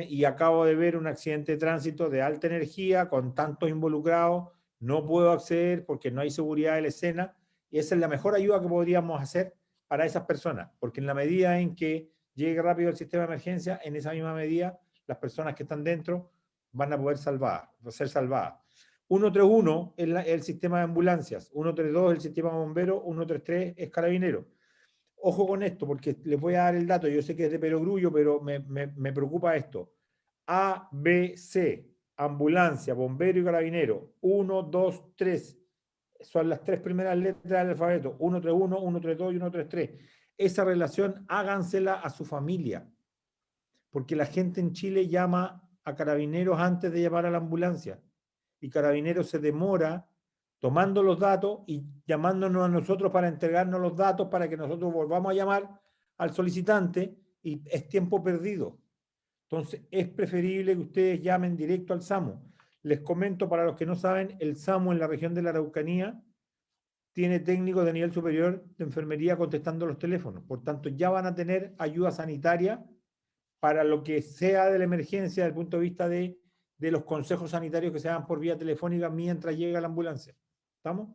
y acabo de ver un accidente de tránsito de alta energía con tantos involucrados, no puedo acceder porque no hay seguridad de la escena, y esa es la mejor ayuda que podríamos hacer para esas personas, porque en la medida en que llegue rápido el sistema de emergencia, en esa misma medida las personas que están dentro van a poder ser salvadas. 131 es el sistema de ambulancias, 132 es el sistema de bomberos, 133 es carabinero. Ojo con esto, porque les voy a dar el dato, yo sé que es de perogrullo, pero me preocupa esto. A, B, C, ambulancia, bombero y carabinero, 1, 2, 3, son las 3 primeras letras del alfabeto, 131, 132 y 133. Esa relación hágansela a su familia, porque la gente en Chile llama a carabineros antes de llamar a la ambulancia, y carabineros se demora tomando los datos y llamándonos a nosotros para entregarnos los datos para que nosotros volvamos a llamar al solicitante, y es tiempo perdido. Entonces es preferible que ustedes llamen directo al SAMU. Les comento, para los que no saben, el SAMU en la región de la Araucanía tiene técnicos de nivel superior de enfermería contestando los teléfonos. Por tanto, ya van a tener ayuda sanitaria para lo que sea de la emergencia desde el punto de vista de los consejos sanitarios que se hagan por vía telefónica mientras llega la ambulancia. ¿Estamos?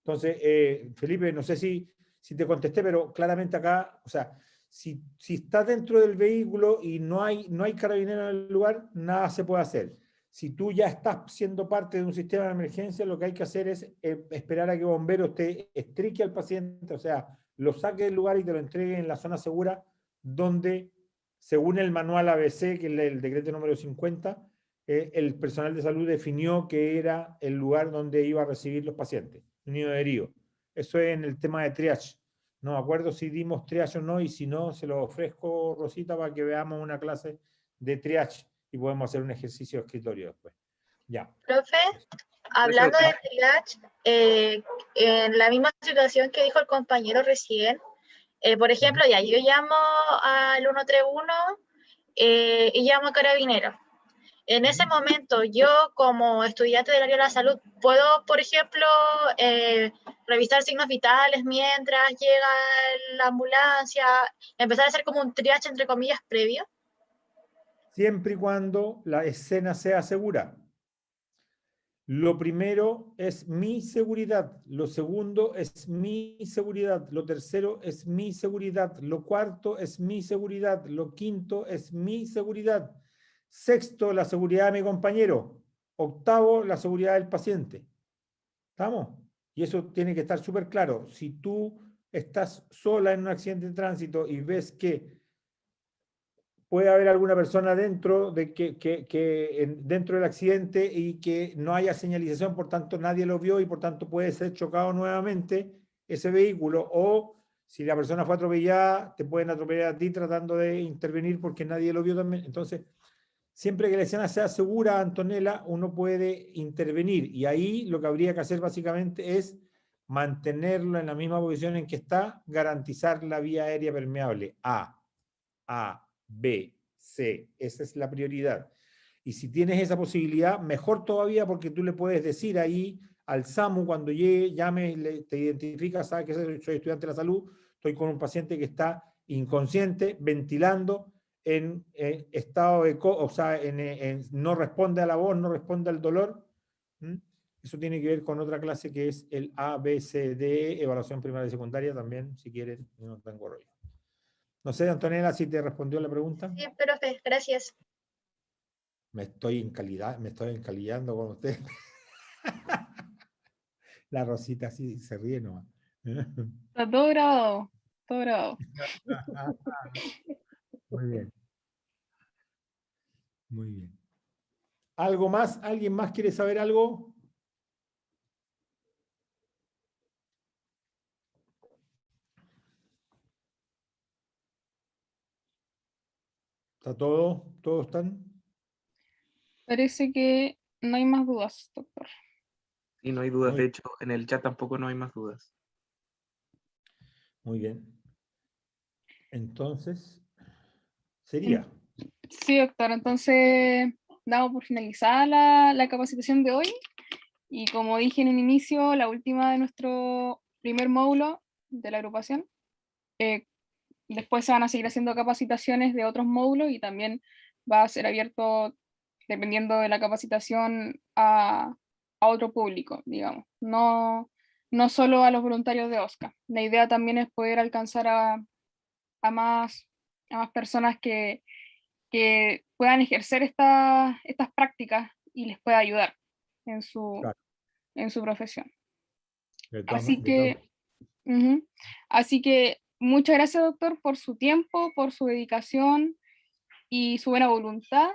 Entonces, Felipe, no sé si te contesté, pero claramente acá, o sea, si estás dentro del vehículo y no hay carabinero en el lugar, nada se puede hacer. Si tú ya estás siendo parte de un sistema de emergencia, lo que hay que hacer es esperar a que bomberos te estrique al paciente, o sea, lo saque del lugar y te lo entregue en la zona segura, donde, según el manual ABC, que es el decreto número 50, el personal de salud definió que era el lugar donde iba a recibir los pacientes, un nido de herido. Eso es en el tema de triage. No me acuerdo si dimos triage o no, y si no, se lo ofrezco, Rosita, para que veamos una clase de triage y podemos hacer un ejercicio de escritorio después. Ya. Profe, hablando de triage, en la misma situación que dijo el compañero recién, por ejemplo, ya yo llamo al 131 y llamo a Carabineros. En ese momento, yo como estudiante del área de la salud, ¿puedo, por ejemplo, revisar signos vitales mientras llega la ambulancia, empezar a hacer como un triage, entre comillas, previo? Siempre y cuando la escena sea segura. Lo primero es mi seguridad, lo segundo es mi seguridad, lo tercero es mi seguridad, lo cuarto es mi seguridad, lo quinto es mi seguridad. Sexto, la seguridad de mi compañero. Octavo, la seguridad del paciente. ¿Estamos? Y eso tiene que estar súper claro. Si tú estás sola en un accidente de tránsito y ves que puede haber alguna persona dentro, dentro del accidente y que no haya señalización, por tanto nadie lo vio y por tanto puede ser chocado nuevamente ese vehículo, o si la persona fue atropellada, te pueden atropellar a ti tratando de intervenir porque nadie lo vio también. Entonces, siempre que la escena sea segura, Antonella, uno puede intervenir, y ahí lo que habría que hacer básicamente es mantenerlo en la misma posición en que está, garantizar la vía aérea permeable. A, B, C, esa es la prioridad. Y si tienes esa posibilidad, mejor todavía, porque tú le puedes decir ahí al SAMU cuando llegue, llame, te identifica, sabe que soy estudiante de la salud, estoy con un paciente que está inconsciente, ventilando, en estado de, o sea, no responde a la voz, no responde al dolor. Eso tiene que ver con otra clase que es el ABCD, evaluación primaria y secundaria, también, si quieren, no tengo rollo. No sé, Antonella, si te respondió la pregunta. Sí, profe, gracias. Me estoy encalillando con usted. La Rosita sí se ríe nomás. Está todo grabado, todo grabado. Muy bien. Muy bien. ¿Algo más? ¿Alguien más quiere saber algo? ¿Está todo? ¿Todos están? Parece que no hay más dudas, doctor. Y no hay dudas, de hecho, en el chat tampoco no hay más dudas. Muy bien. Entonces, sería. Sí, doctor, entonces damos por finalizada la capacitación de hoy, y como dije en un inicio, la última de nuestro primer módulo de la agrupación. Después se van a seguir haciendo capacitaciones de otros módulos, y también va a ser abierto, dependiendo de la capacitación, a otro público, digamos. No no solo a los voluntarios de OSCA. La idea también es poder alcanzar a más personas que puedan ejercer estas prácticas y les pueda ayudar en su, Claro. en su profesión. De Así que muchas gracias, doctor, por su tiempo, por su dedicación y su buena voluntad.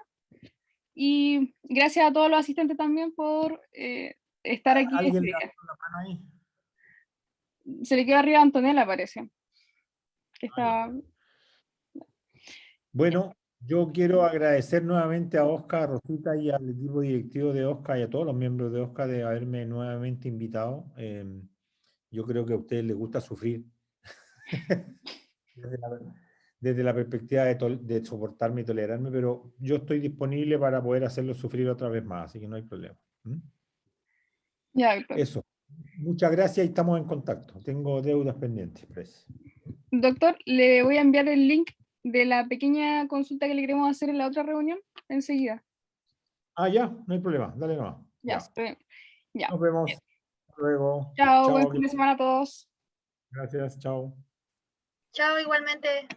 Y gracias a todos los asistentes también por estar aquí. ¿Alguien este le día. levantó la mano ahí? Se le quedó arriba a Antonella, parece. Que está... Bueno, yo quiero agradecer nuevamente a Oscar, a Rosita y al equipo directivo de Oscar y a todos los miembros de Oscar de haberme nuevamente invitado. Yo creo que a ustedes les gusta sufrir desde la perspectiva de soportarme y tolerarme, pero yo estoy disponible para poder hacerlos sufrir otra vez más, así que no hay problema. Ya, doctor. Eso. Muchas gracias y estamos en contacto. Tengo deudas pendientes, parece. Doctor, le voy a enviar el link de la pequeña consulta que le queremos hacer en la otra reunión enseguida. Ah, ya, no hay problema. Dale nomás. Ya. Ya. Nos vemos. Hasta luego. Chao, Chao. buen fin de semana a todos. Gracias, chao. Chao, igualmente.